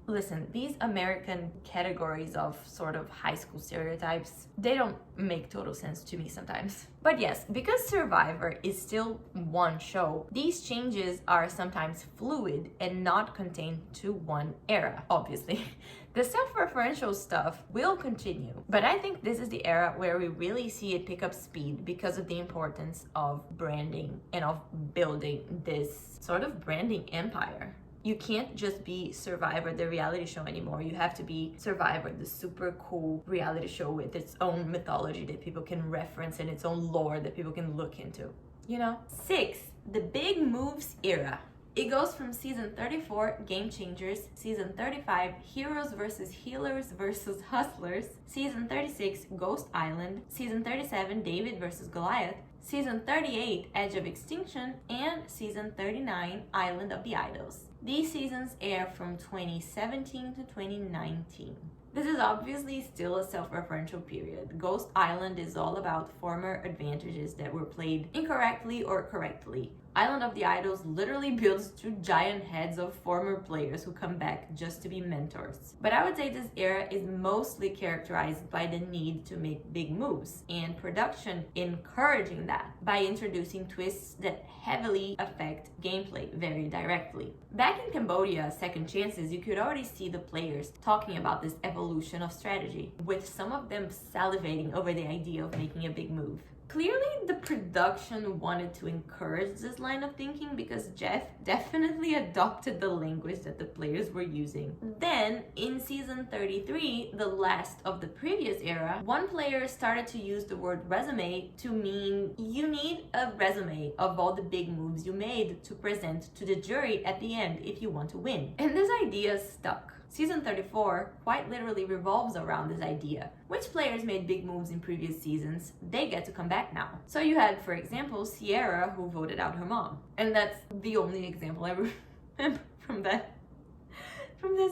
Listen, these American categories of sort of high school stereotypes, they don't make total sense to me sometimes. But yes, because Survivor is still one show, these changes are sometimes fluid and not contained to one era, obviously. The self-referential stuff will continue, but I think this is the era where we really see it pick up speed because of the importance of branding and of building this sort of branding empire. You can't just be Survivor, the reality show anymore. You have to be Survivor, the super cool reality show with its own mythology that people can reference and its own lore that people can look into, you know? 6, the big moves era. It goes from season 34, Game Changers, season 35, Heroes versus Healers versus Hustlers, season 36, Ghost Island, season 37, David versus Goliath, season 38, Edge of Extinction, and season 39, Island of the Idols. These seasons air from 2017 to 2019. This is obviously still a self-referential period. Ghost Island is all about former advantages that were played incorrectly or correctly. Island of the Idols literally builds two giant heads of former players who come back just to be mentors. But I would say this era is mostly characterized by the need to make big moves, and production encouraging that by introducing twists that heavily affect gameplay very directly. Back in Cambodia, Second Chances, you could already see the players talking about this evolution of strategy, with some of them salivating over the idea of making a big move. Clearly, the production wanted to encourage this line of thinking because Jeff definitely adopted the language that the players were using. Then, in season 33, the last of the previous era, one player started to use the word resume to mean you need a resume of all the big moves you made to present to the jury at the end if you want to win. And this idea stuck. Season 34 quite literally revolves around this idea. Which players made big moves in previous seasons, they get to come back now. So you had, for example, Sierra, who voted out her mom. And that's the only example I remember from that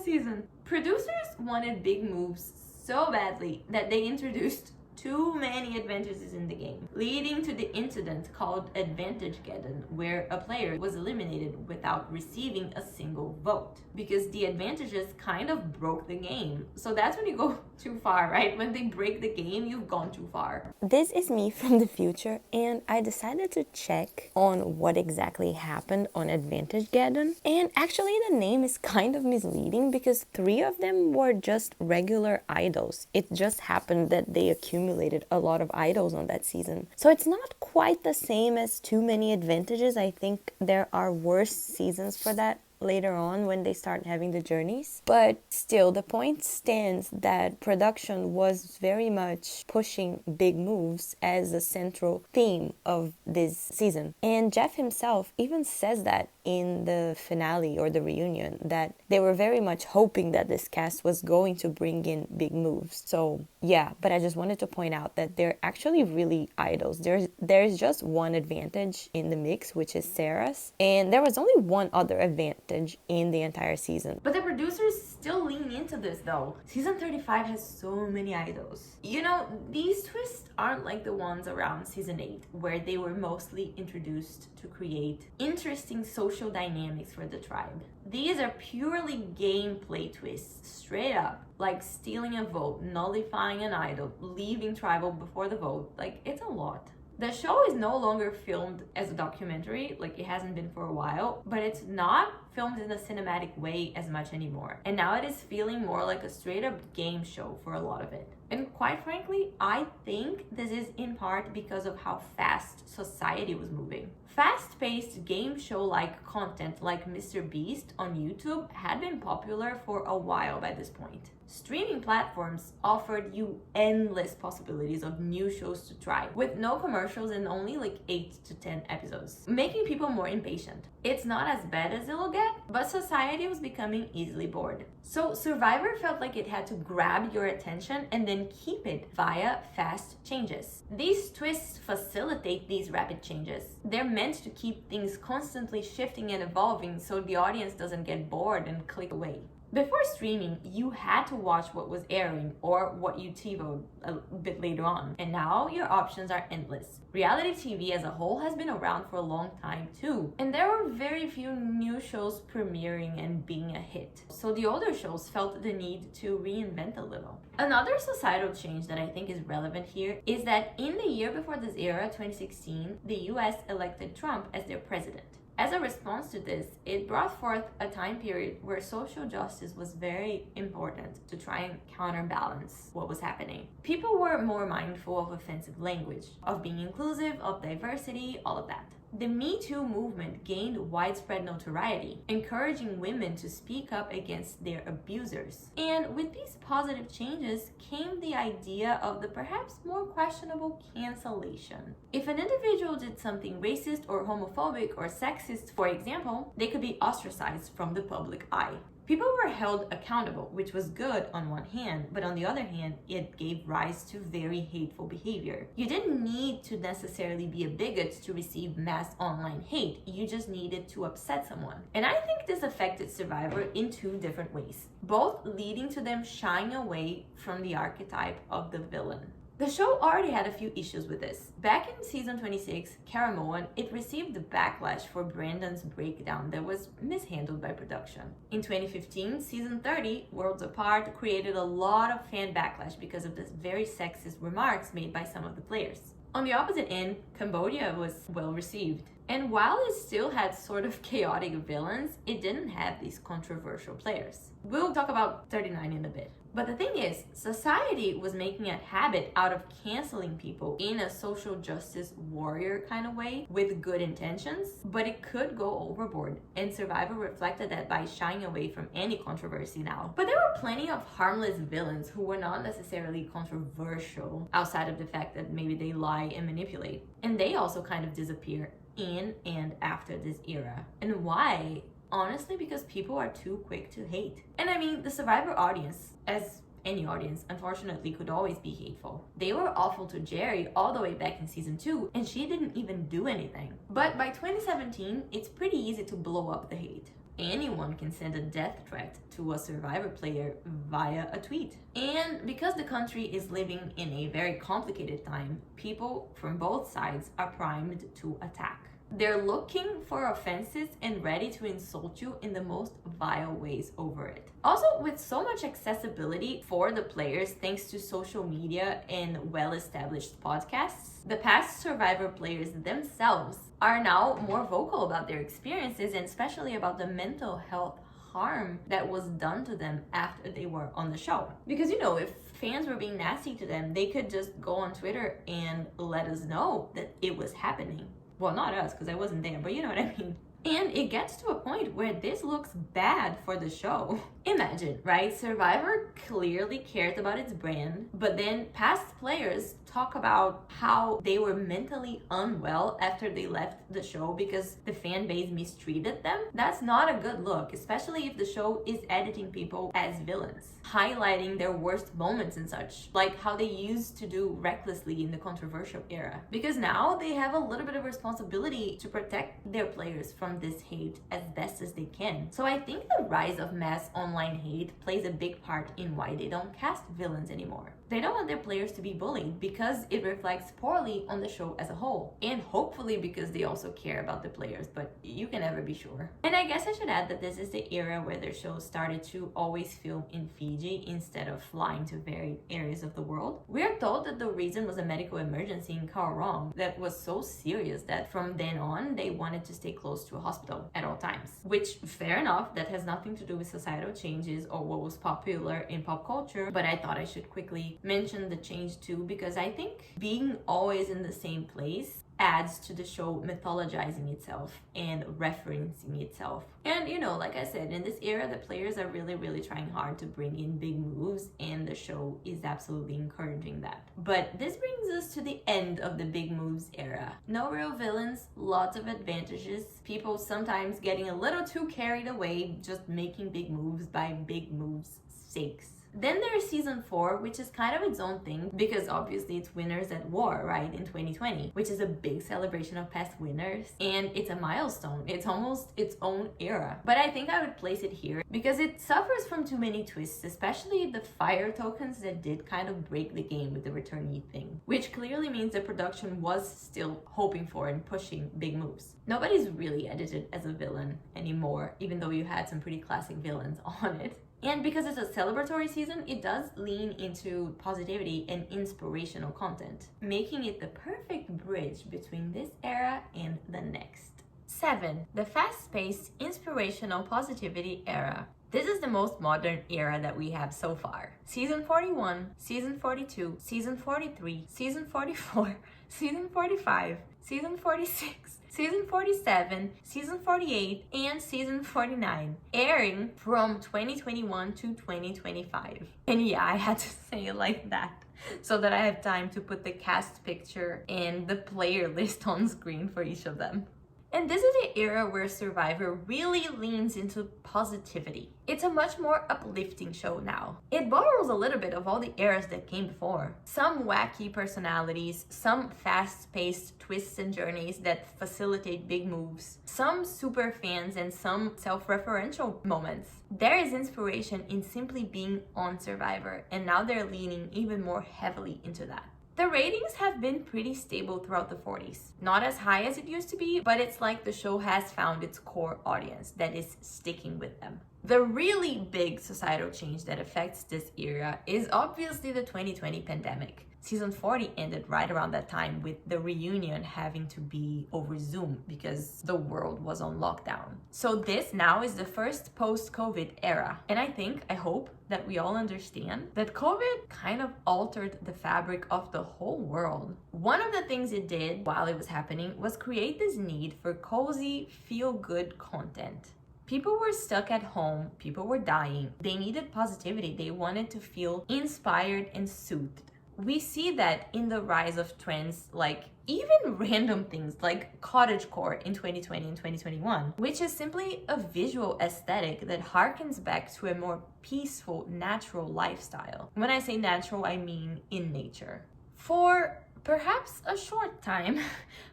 season. Producers wanted big moves so badly that they introduced too many advantages in the game, leading to the incident called Advantage-geddon, where a player was eliminated without receiving a single vote, because the advantages kind of broke the game. So that's when you go too far, right? When they break the game, you've gone too far. This is me from the future, and I decided to check on what exactly happened on Advantage-geddon. And actually, the name is kind of misleading because 3 of them were just regular idols. It just happened that they accumulated a lot of idols on that season. So it's not quite the same as too many advantages. I think there are worse seasons for that later on when they start having the journeys. But still, the point stands that production was very much pushing big moves as a central theme of this season. And Jeff himself even says that in the finale or the reunion, that they were very much hoping that this cast was going to bring in big moves. So yeah, but I just wanted to point out that they're actually really idols. There's just one advantage in the mix, which is Sarah's, and there was only one other advantage in the entire season. But the producers still lean into this though. Season 35 has so many idols. You know, these twists aren't like the ones around season 8, where they were mostly introduced to create interesting social dynamics for the tribe. These are purely gameplay twists, straight up, like stealing a vote, nullifying an idol, leaving tribal before the vote. Like, it's a lot. The show is no longer filmed as a documentary, like it hasn't been for a while, but it's not filmed in a cinematic way as much anymore. And now it is feeling more like a straight up game show for a lot of it. And quite frankly, I think this is in part because of how fast society was moving. Fast-paced game show-like content like Mr. Beast on YouTube had been popular for a while by this point. Streaming platforms offered you endless possibilities of new shows to try, with no commercials and only like 8 to 10 episodes, making people more impatient. It's not as bad as it'll get, but society was becoming easily bored. So Survivor felt like it had to grab your attention and then keep it via fast changes. These twists facilitate these rapid changes. They're meant to keep things constantly shifting and evolving so the audience doesn't get bored and click away. Before streaming, you had to watch what was airing or what you TiVo'd a bit later on. And now your options are endless. Reality TV as a whole has been around for a long time too. And there were very few new shows premiering and being a hit. So the older shows felt the need to reinvent a little. Another societal change that I think is relevant here is that in the year before this era, 2016, the US elected Trump as their president. As a response to this, it brought forth a time period where social justice was very important to try and counterbalance what was happening. People were more mindful of offensive language, of being inclusive, of diversity, all of that. The Me Too movement gained widespread notoriety, encouraging women to speak up against their abusers. And with these positive changes came the idea of the perhaps more questionable cancellation. If an individual did something racist or homophobic or sexist, for example, they could be ostracized from the public eye. People were held accountable, which was good on one hand, but on the other hand, it gave rise to very hateful behavior. You didn't need to necessarily be a bigot to receive mass online hate. You just needed to upset someone. And I think this affected Survivor in 2 different ways, both leading to them shying away from the archetype of the villain. The show already had a few issues with this. Back in season 26, Caramoan, it received the backlash for Brandon's breakdown that was mishandled by production. In 2015, season 30, Worlds Apart, created a lot of fan backlash because of the very sexist remarks made by some of the players. On the opposite end, Cambodia was well received. And while it still had sort of chaotic villains, it didn't have these controversial players. We'll talk about 39 in a bit. But the thing is, society was making a habit out of canceling people in a social justice warrior kind of way with good intentions, but it could go overboard, and Survivor reflected that by shying away from any controversy now. But there were plenty of harmless villains who were not necessarily controversial outside of the fact that maybe they lie and manipulate. And they also kind of disappear in and after this era. And why? Honestly, because people are too quick to hate. And I mean, the Survivor audience, as any audience, unfortunately could always be hateful. They were awful to Jerry all the way back in season 2, and she didn't even do anything. But by 2017, it's pretty easy to blow up the hate. Anyone can send a death threat to a Survivor player via a tweet. And because the country is living in a very complicated time, people from both sides are primed to attack. They're looking for offenses and ready to insult you in the most vile ways over it. Also, with so much accessibility for the players thanks to social media and well-established podcasts, the past Survivor players themselves are now more vocal about their experiences and especially about the mental health harm that was done to them after they were on the show. Because, if fans were being nasty to them, they could just go on Twitter and let us know that it was happening. Well, not us, because I wasn't there, but you know what I mean. And it gets to a point where this looks bad for the show. Imagine, right? Survivor clearly cared about its brand, but then past players talk about how they were mentally unwell after they left the show because the fan base mistreated them. That's not a good look, especially if the show is editing people as villains, highlighting their worst moments and such, like how they used to do recklessly in the controversial era. Because now they have a little bit of responsibility to protect their players from this hate as best as they can. So I think the rise of mass online hate plays a big part in why they don't cast villains anymore. They don't want their players to be bullied because it reflects poorly on the show as a whole. And hopefully because they also care about the players, but you can never be sure. And I guess I should add that this is the era where their shows started to always film in Fiji instead of flying to varied areas of the world. We are told that the reason was a medical emergency in Khao Rong that was so serious that from then on they wanted to stay close to a hospital at all times. Which, fair enough, that has nothing to do with societal changes or what was popular in pop culture, but I thought I should quickly mention the change too, because I think being always in the same place adds to the show mythologizing itself and referencing itself. And like I said, in this era, the players are really trying hard to bring in big moves, and the show is absolutely encouraging that. But this brings us to the end of the big moves era. No real villains, lots of advantages, people sometimes getting a little too carried away just making big moves by big moves' sakes. Then there's season 4, which is kind of its own thing because obviously it's Winners at War, right, in 2020, which is a big celebration of past winners, and it's a milestone. It's almost its own era. But I think I would place it here because it suffers from too many twists, especially the fire tokens that did kind of break the game with the returnee thing, which clearly means the production was still hoping for and pushing big moves. Nobody's really edited as a villain anymore, even though you had some pretty classic villains on it. And because it's a celebratory season, it does lean into positivity and inspirational content, making it the perfect bridge between this era and the next. 7. The fast-paced, inspirational positivity era. This is the most modern era that we have so far. Season 41, Season 42, Season 43, Season 44, Season 45, Season 46, Season 47, Season 48, and Season 49, airing from 2021 to 2025. And yeah, I had to say it like that so that I have time to put the cast picture and the player list on screen for each of them. And this is the era where Survivor really leans into positivity. It's a much more uplifting show now. It borrows a little bit of all the eras that came before. Some wacky personalities, some fast-paced twists and journeys that facilitate big moves, some super fans, and some self-referential moments. There is inspiration in simply being on Survivor, and now they're leaning even more heavily into that. The ratings have been pretty stable throughout the 40s. Not as high as it used to be, but it's like the show has found its core audience that is sticking with them. The really big societal change that affects this era is obviously the 2020 pandemic. Season 40 ended right around that time, with the reunion having to be over Zoom because the world was on lockdown. So this now is the first post-COVID era. And I hope that we all understand that COVID kind of altered the fabric of the whole world. One of the things it did while it was happening was create this need for cozy, feel-good content. People were stuck at home, people were dying, they needed positivity, they wanted to feel inspired and soothed. We see that in the rise of trends like even random things like cottagecore in 2020 and 2021, which is simply a visual aesthetic that harkens back to a more peaceful, natural lifestyle. When I say natural, I mean in nature. For perhaps a short time,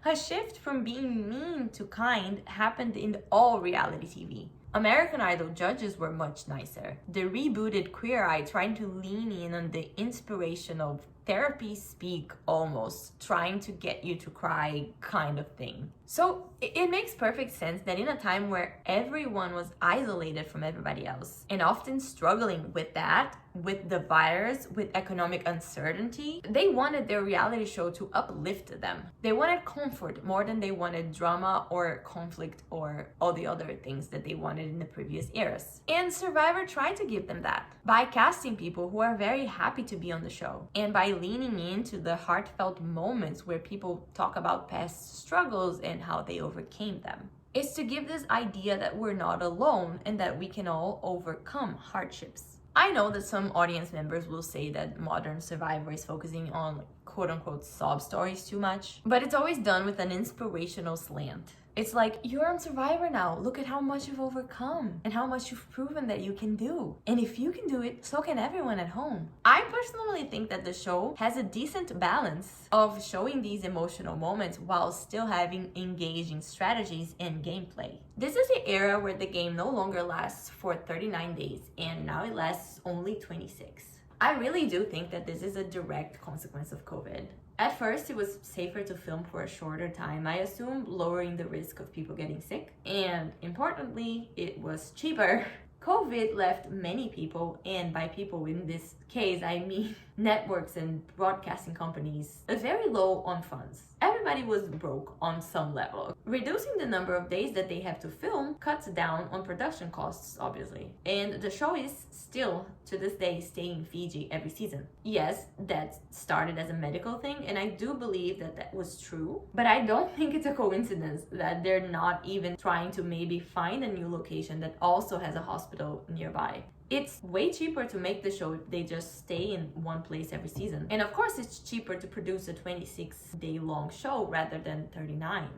a shift from being mean to kind happened in all reality TV. American Idol judges were much nicer. The rebooted Queer Eye trying to lean in on the inspirational therapy speak almost, trying to get you to cry kind of thing. So it makes perfect sense that in a time where everyone was isolated from everybody else and often struggling with that, with the virus, with economic uncertainty, they wanted their reality show to uplift them. They wanted comfort more than they wanted drama or conflict or all the other things that they wanted in the previous eras. And Survivor tried to give them that by casting people who are very happy to be on the show and by leaning into the heartfelt moments where people talk about past struggles and how they overcame them. It's to give this idea that we're not alone and that we can all overcome hardships. I know that some audience members will say that modern Survivor is focusing on quote-unquote sob stories too much, but it's always done with an inspirational slant. It's like, you're on Survivor now, look at how much you've overcome and how much you've proven that you can do. And if you can do it, so can everyone at home. I personally think that the show has a decent balance of showing these emotional moments while still having engaging strategies and gameplay. This is the era where the game no longer lasts for 39 days and now it lasts only 26. I really do think that this is a direct consequence of COVID. At first, it was safer to film for a shorter time, I assume, lowering the risk of people getting sick. And importantly, it was cheaper. COVID left many people, and by people in this case, I mean networks and broadcasting companies, very low on funds. Everybody was broke on some level. Reducing the number of days that they have to film cuts down on production costs, obviously. And the show is still, to this day, staying in Fiji every season. Yes, that started as a medical thing, and I do believe that that was true, but I don't think it's a coincidence that they're not even trying to maybe find a new location that also has a hospital nearby. It's way cheaper to make the show if they just stay in one place every season. And of course, it's cheaper to produce a 26-day-long show rather than 39.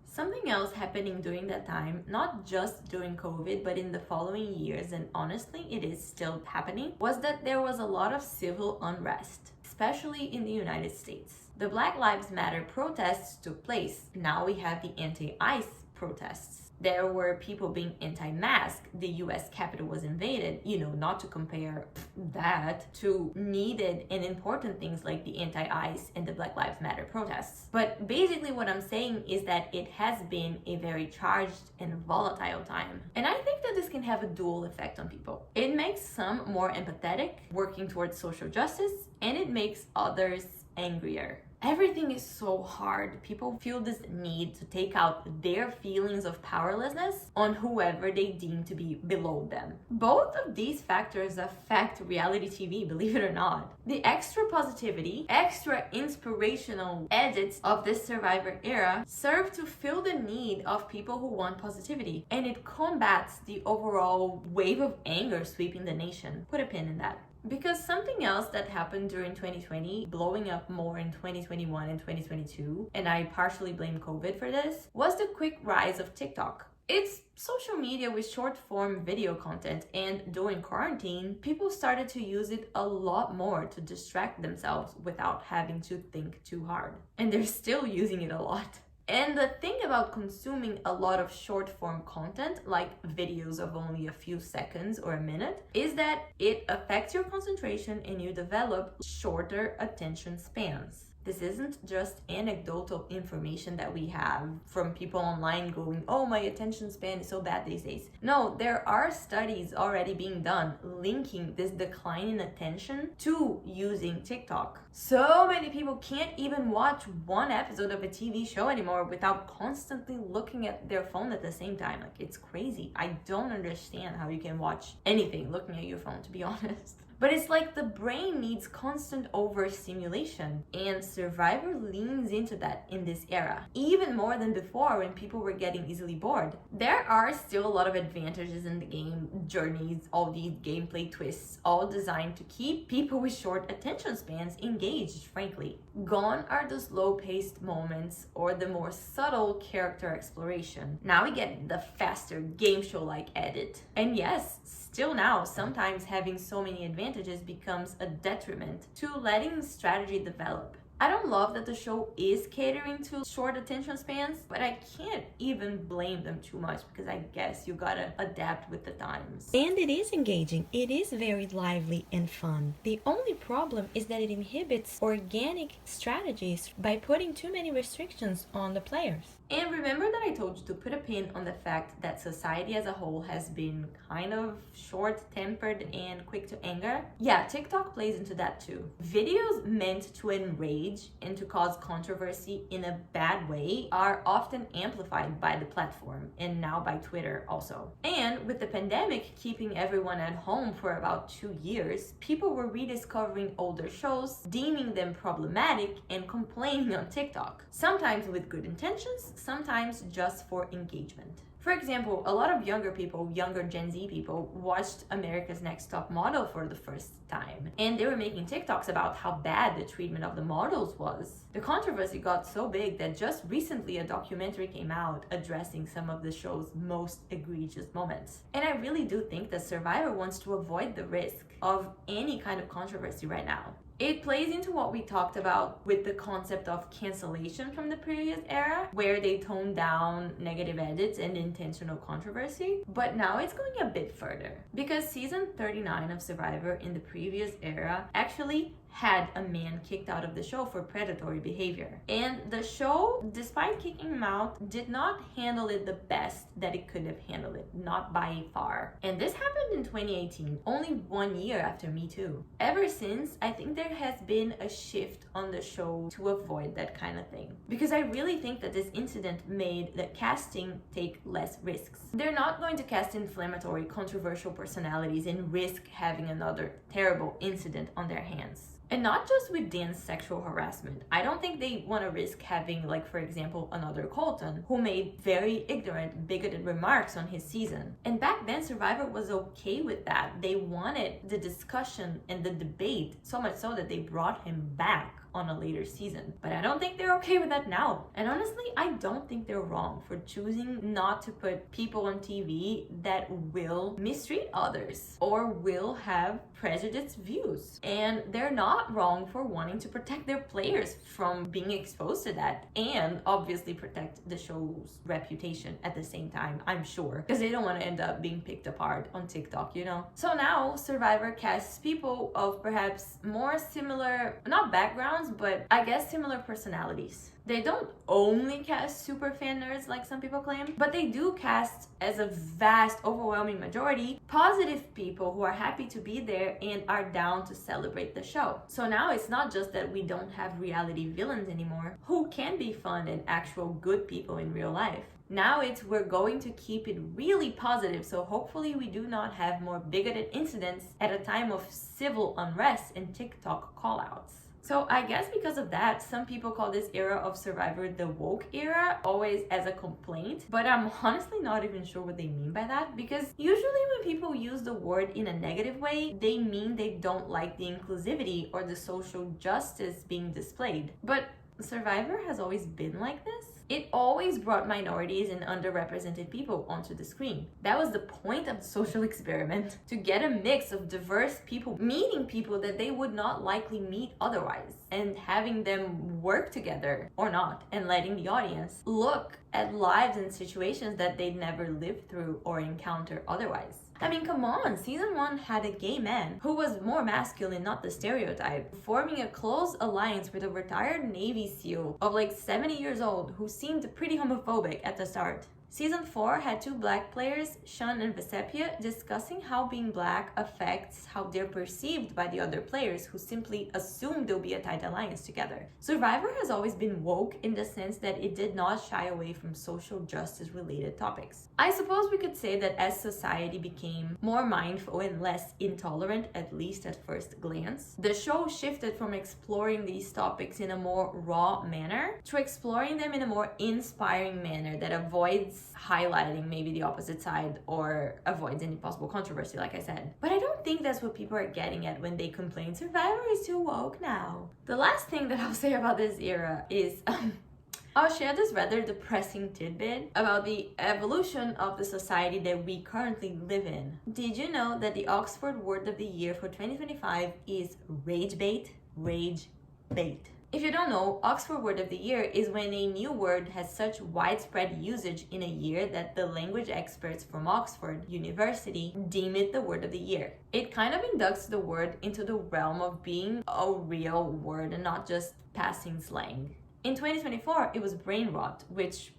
Something else happening during that time, not just during COVID, but in the following years, and honestly, it is still happening, was that there was a lot of civil unrest, especially in the United States. The Black Lives Matter protests took place. Now we have the anti-ICE protests. There were people being anti-mask. The US Capitol was invaded, not to compare that to needed and important things like the anti-ICE and the Black Lives Matter protests. But basically what I'm saying is that it has been a very charged and volatile time. And I think that this can have a dual effect on people. It makes some more empathetic, working towards social justice, and it makes others angrier. Everything is so hard. People feel this need to take out their feelings of powerlessness on whoever they deem to be below them. Both of these factors affect reality TV, believe it or not. The extra positivity, extra inspirational edits of this Survivor era serve to fill the need of people who want positivity, and it combats the overall wave of anger sweeping the nation. Put a pin in that. Because something else that happened during 2020, blowing up more in 2021 and 2022, and I partially blame COVID for this, was the quick rise of TikTok. It's social media with short form video content, and during quarantine, people started to use it a lot more to distract themselves without having to think too hard. And they're still using it a lot. And the thing about consuming a lot of short form content, like videos of only a few seconds or a minute, is that it affects your concentration and you develop shorter attention spans. This isn't just anecdotal information that we have from people online going, oh, my attention span is so bad these days. No, there are studies already being done linking this decline in attention to using TikTok. So many people can't even watch one episode of a TV show anymore without constantly looking at their phone at the same time. Like, it's crazy. I don't understand how you can watch anything looking at your phone, to be honest. But it's like the brain needs constant overstimulation, and Survivor leans into that in this era, even more than before when people were getting easily bored. There are still a lot of advantages in the game, journeys, all these gameplay twists, all designed to keep people with short attention spans engaged, frankly. Gone are the slow-paced moments or the more subtle character exploration. Now we get the faster game show-like edit. And yes, still now, sometimes having so many advantages becomes a detriment to letting strategy develop. I don't love that the show is catering to short attention spans, but I can't even blame them too much because I guess you gotta adapt with the times. And it is engaging. It is very lively and fun. The only problem is that it inhibits organic strategies by putting too many restrictions on the players. And remember that I told you to put a pin on the fact that society as a whole has been kind of short-tempered and quick to anger? Yeah, TikTok plays into that too. Videos meant to enrage and to cause controversy in a bad way are often amplified by the platform, and now by Twitter also. And with the pandemic keeping everyone at home for about 2 years, people were rediscovering older shows, deeming them problematic, and complaining on TikTok. Sometimes with good intentions, sometimes just for engagement. For example, a lot of younger people, younger Gen Z people, watched America's Next Top Model for the first time. And they were making TikToks about how bad the treatment of the models was. The controversy got so big that just recently a documentary came out addressing some of the show's most egregious moments. And I really do think that Survivor wants to avoid the risk of any kind of controversy right now. It plays into what we talked about with the concept of cancellation from the previous era, where they toned down negative edits and intentional controversy. But now it's going a bit further, because season 39 of Survivor in the previous era actually had a man kicked out of the show for predatory behavior. And the show, despite kicking him out, did not handle it the best that it could have handled it, not by far. And this happened in 2018, only 1 year after Me Too. Ever since, I think there has been a shift on the show to avoid that kind of thing. Because I really think that this incident made the casting take less risks. They're not going to cast inflammatory, controversial personalities and risk having another terrible incident on their hands. And not just with Dan's sexual harassment. I don't think they want to risk having, like, for example, another Colton who made very ignorant, bigoted remarks on his season. And back then, Survivor was okay with that. They wanted the discussion and the debate, so much so that they brought him back on a later season. But I don't think they're okay with that now. And honestly, I don't think they're wrong for choosing not to put people on TV that will mistreat others or will have prejudiced views. And they're not wrong for wanting to protect their players from being exposed to that, and obviously protect the show's reputation at the same time, I'm sure, because they don't want to end up being picked apart on TikTok, you know? So now Survivor casts people of perhaps more similar, not backgrounds, but I guess similar personalities. They don't only cast super fan nerds like some people claim, but they do cast, as a vast, overwhelming majority, positive people who are happy to be there and are down to celebrate the show. So now it's not just that we don't have reality villains anymore, who can be fun and actual good people in real life. Now it's we're going to keep it really positive, so hopefully we do not have more bigoted incidents at a time of civil unrest and TikTok callouts. So I guess because of that, some people call this era of Survivor the woke era, always as a complaint. But I'm honestly not even sure what they mean by that, because usually when people use the word in a negative way, they mean they don't like the inclusivity or the social justice being displayed. But Survivor has always been like this. It always brought minorities and underrepresented people onto the screen. That was the point of the social experiment, to get a mix of diverse people meeting people that they would not likely meet otherwise, and having them work together or not, and letting the audience look at lives and situations that they'd never lived through or encounter otherwise. I mean, come on, season 1 had a gay man who was more masculine, not the stereotype, forming a close alliance with a retired Navy SEAL of like 70 years old who seemed pretty homophobic at the start. Season 4 had 2 black players, Sean and Vesepia, discussing how being black affects how they're perceived by the other players who simply assume they'll be a tight alliance together. Survivor has always been woke in the sense that it did not shy away from social justice related topics. I suppose we could say that as society became more mindful and less intolerant, at least at first glance, the show shifted from exploring these topics in a more raw manner to exploring them in a more inspiring manner that avoids highlighting maybe the opposite side or avoids any possible controversy, like I said. But I don't think that's what people are getting at when they complain Survivor is too woke now. The last thing that I'll say about this era is I'll share this rather depressing tidbit about the evolution of the society that we currently live in. Did you know that the Oxford word of the year for 2025 is rage bait? Rage bait. If you don't know, Oxford Word of the Year is when a new word has such widespread usage in a year that the language experts from Oxford University deem it the word of the year. It kind of inducts the word into the realm of being a real word and not just passing slang. In 2024, it was brain rot, which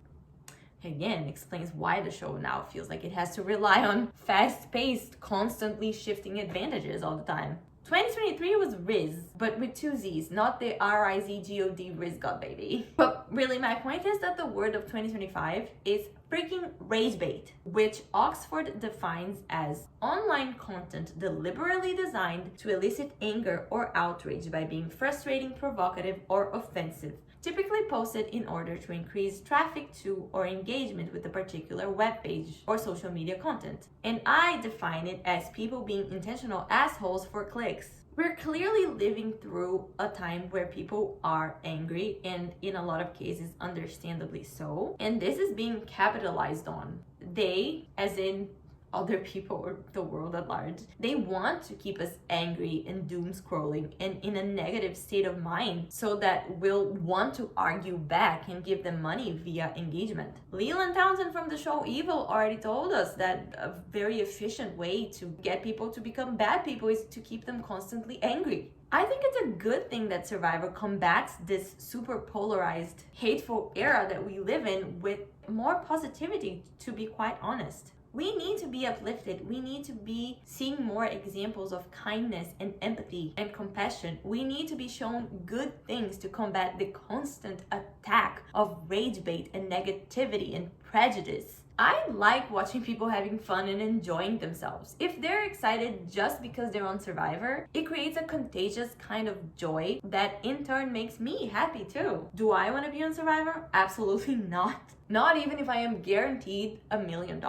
again explains why the show now feels like it has to rely on fast-paced, constantly shifting advantages all the time. 2023 was Riz, but with 2 Z's, not the R-I-Z-G-O-D Riz God baby. But really, my point is that the word of 2025 is freaking rage bait, which Oxford defines as online content deliberately designed to elicit anger or outrage by being frustrating, provocative, or offensive, typically posted in order to increase traffic to or engagement with a particular web page or social media content. And I define it as people being intentional assholes for clicks. We're clearly living through a time where people are angry, and in a lot of cases, understandably so. And this is being capitalized on. They, as in other people or the world at large, they want to keep us angry and doom scrolling and in a negative state of mind so that we'll want to argue back and give them money via engagement. Leland Townsend from the show Evil already told us that a very efficient way to get people to become bad people is to keep them constantly angry. I think it's a good thing that Survivor combats this super polarized, hateful era that we live in with more positivity, to be quite honest. We need to be uplifted. We need to be seeing more examples of kindness and empathy and compassion. We need to be shown good things to combat the constant attack of rage bait and negativity and prejudice. I like watching people having fun and enjoying themselves. If they're excited just because they're on Survivor, it creates a contagious kind of joy that in turn makes me happy too. Do I want to be on Survivor? Absolutely not. Not even if I am guaranteed $1 million.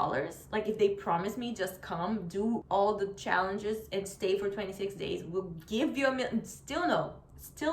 Like if they promise me just come, do all the challenges and stay for 26 days, we'll give you $1 million. Still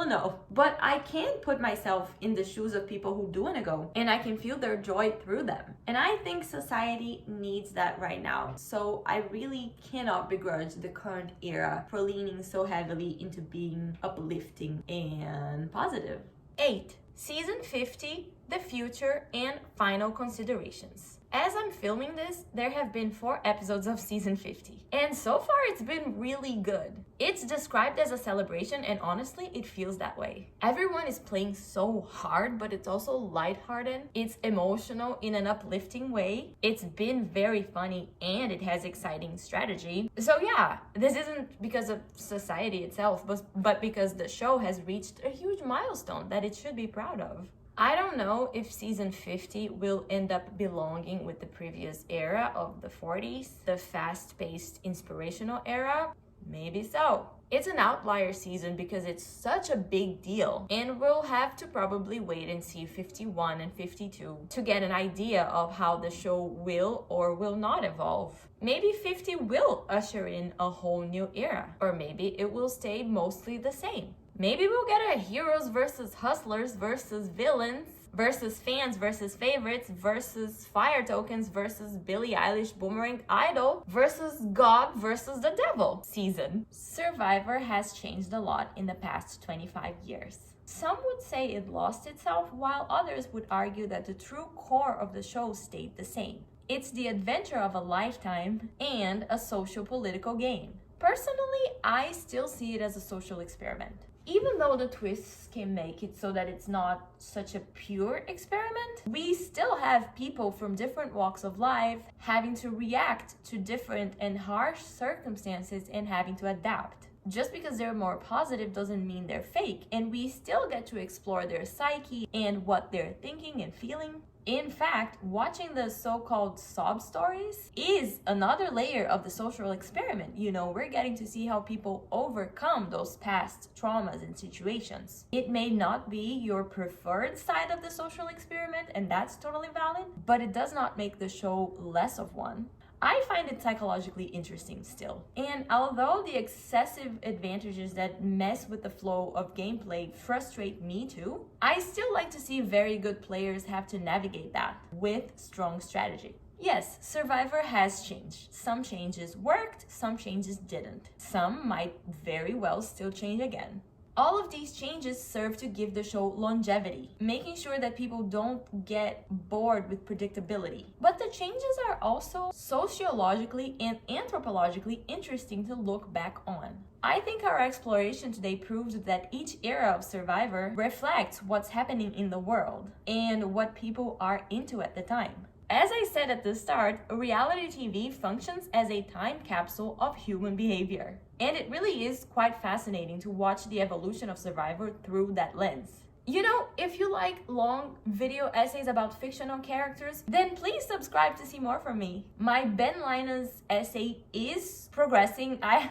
no. But I can put myself in the shoes of people who do want to go, and I can feel their joy through them. And I think society needs that right now. So I really cannot begrudge the current era for leaning so heavily into being uplifting and positive. 8. Season 50, the future and final considerations. As I'm filming this, there have been 4 episodes of season 50, and so far it's been really good. It's described as a celebration, and honestly, it feels that way. Everyone is playing so hard, but it's also lighthearted. It's emotional in an uplifting way. It's been very funny, and it has exciting strategy. So yeah, this isn't because of society itself, but because the show has reached a huge milestone that it should be proud of. I don't know if season 50 will end up belonging with the previous era of the 40s, the fast-paced inspirational era. Maybe so. It's an outlier season because it's such a big deal, and we'll have to probably wait and see 51 and 52 to get an idea of how the show will or will not evolve. Maybe 50 will usher in a whole new era, or maybe it will stay mostly the same. Maybe we'll get a heroes versus hustlers versus villains versus fans versus favorites versus fire tokens versus Billie Eilish Boomerang Idol versus God versus the devil season. Survivor has changed a lot in the past 25 years. Some would say it lost itself, while others would argue that the true core of the show stayed the same. It's the adventure of a lifetime and a social-political game. Personally, I still see it as a social experiment. Even though the twists can make it so that it's not such a pure experiment, we still have people from different walks of life having to react to different and harsh circumstances and having to adapt. Just because they're more positive doesn't mean they're fake, and we still get to explore their psyche and what they're thinking and feeling. In fact, watching the so-called sob stories is another layer of the social experiment. We're getting to see how people overcome those past traumas and situations. It may not be your preferred side of the social experiment, and that's totally valid, but it does not make the show less of one. I find it psychologically interesting still. And although the excessive advantages that mess with the flow of gameplay frustrate me too, I still like to see very good players have to navigate that with strong strategy. Yes, Survivor has changed. Some changes worked, some changes didn't. Some might very well still change again. All of these changes serve to give the show longevity, making sure that people don't get bored with predictability. But the changes are also sociologically and anthropologically interesting to look back on. I think our exploration today proves that each era of Survivor reflects what's happening in the world and what people are into at the time. As I said at the start, reality TV functions as a time capsule of human behavior. And it really is quite fascinating to watch the evolution of Survivor through that lens. If you like long video essays about fictional characters, then please subscribe to see more from me. My Ben Lina's essay is progressing. I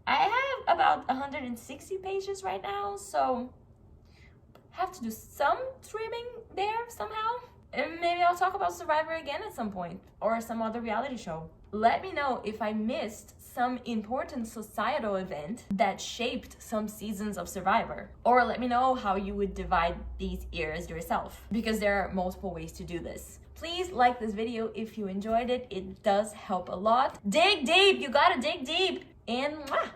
have about 160 pages right now, so have to do some trimming there somehow. And maybe I'll talk about Survivor again at some point, or some other reality show. Let me know if I missed some important societal event that shaped some seasons of Survivor. Or let me know how you would divide these eras yourself, because there are multiple ways to do this. Please like this video if you enjoyed it. It does help a lot. Dig deep, you gotta dig deep. And mwah!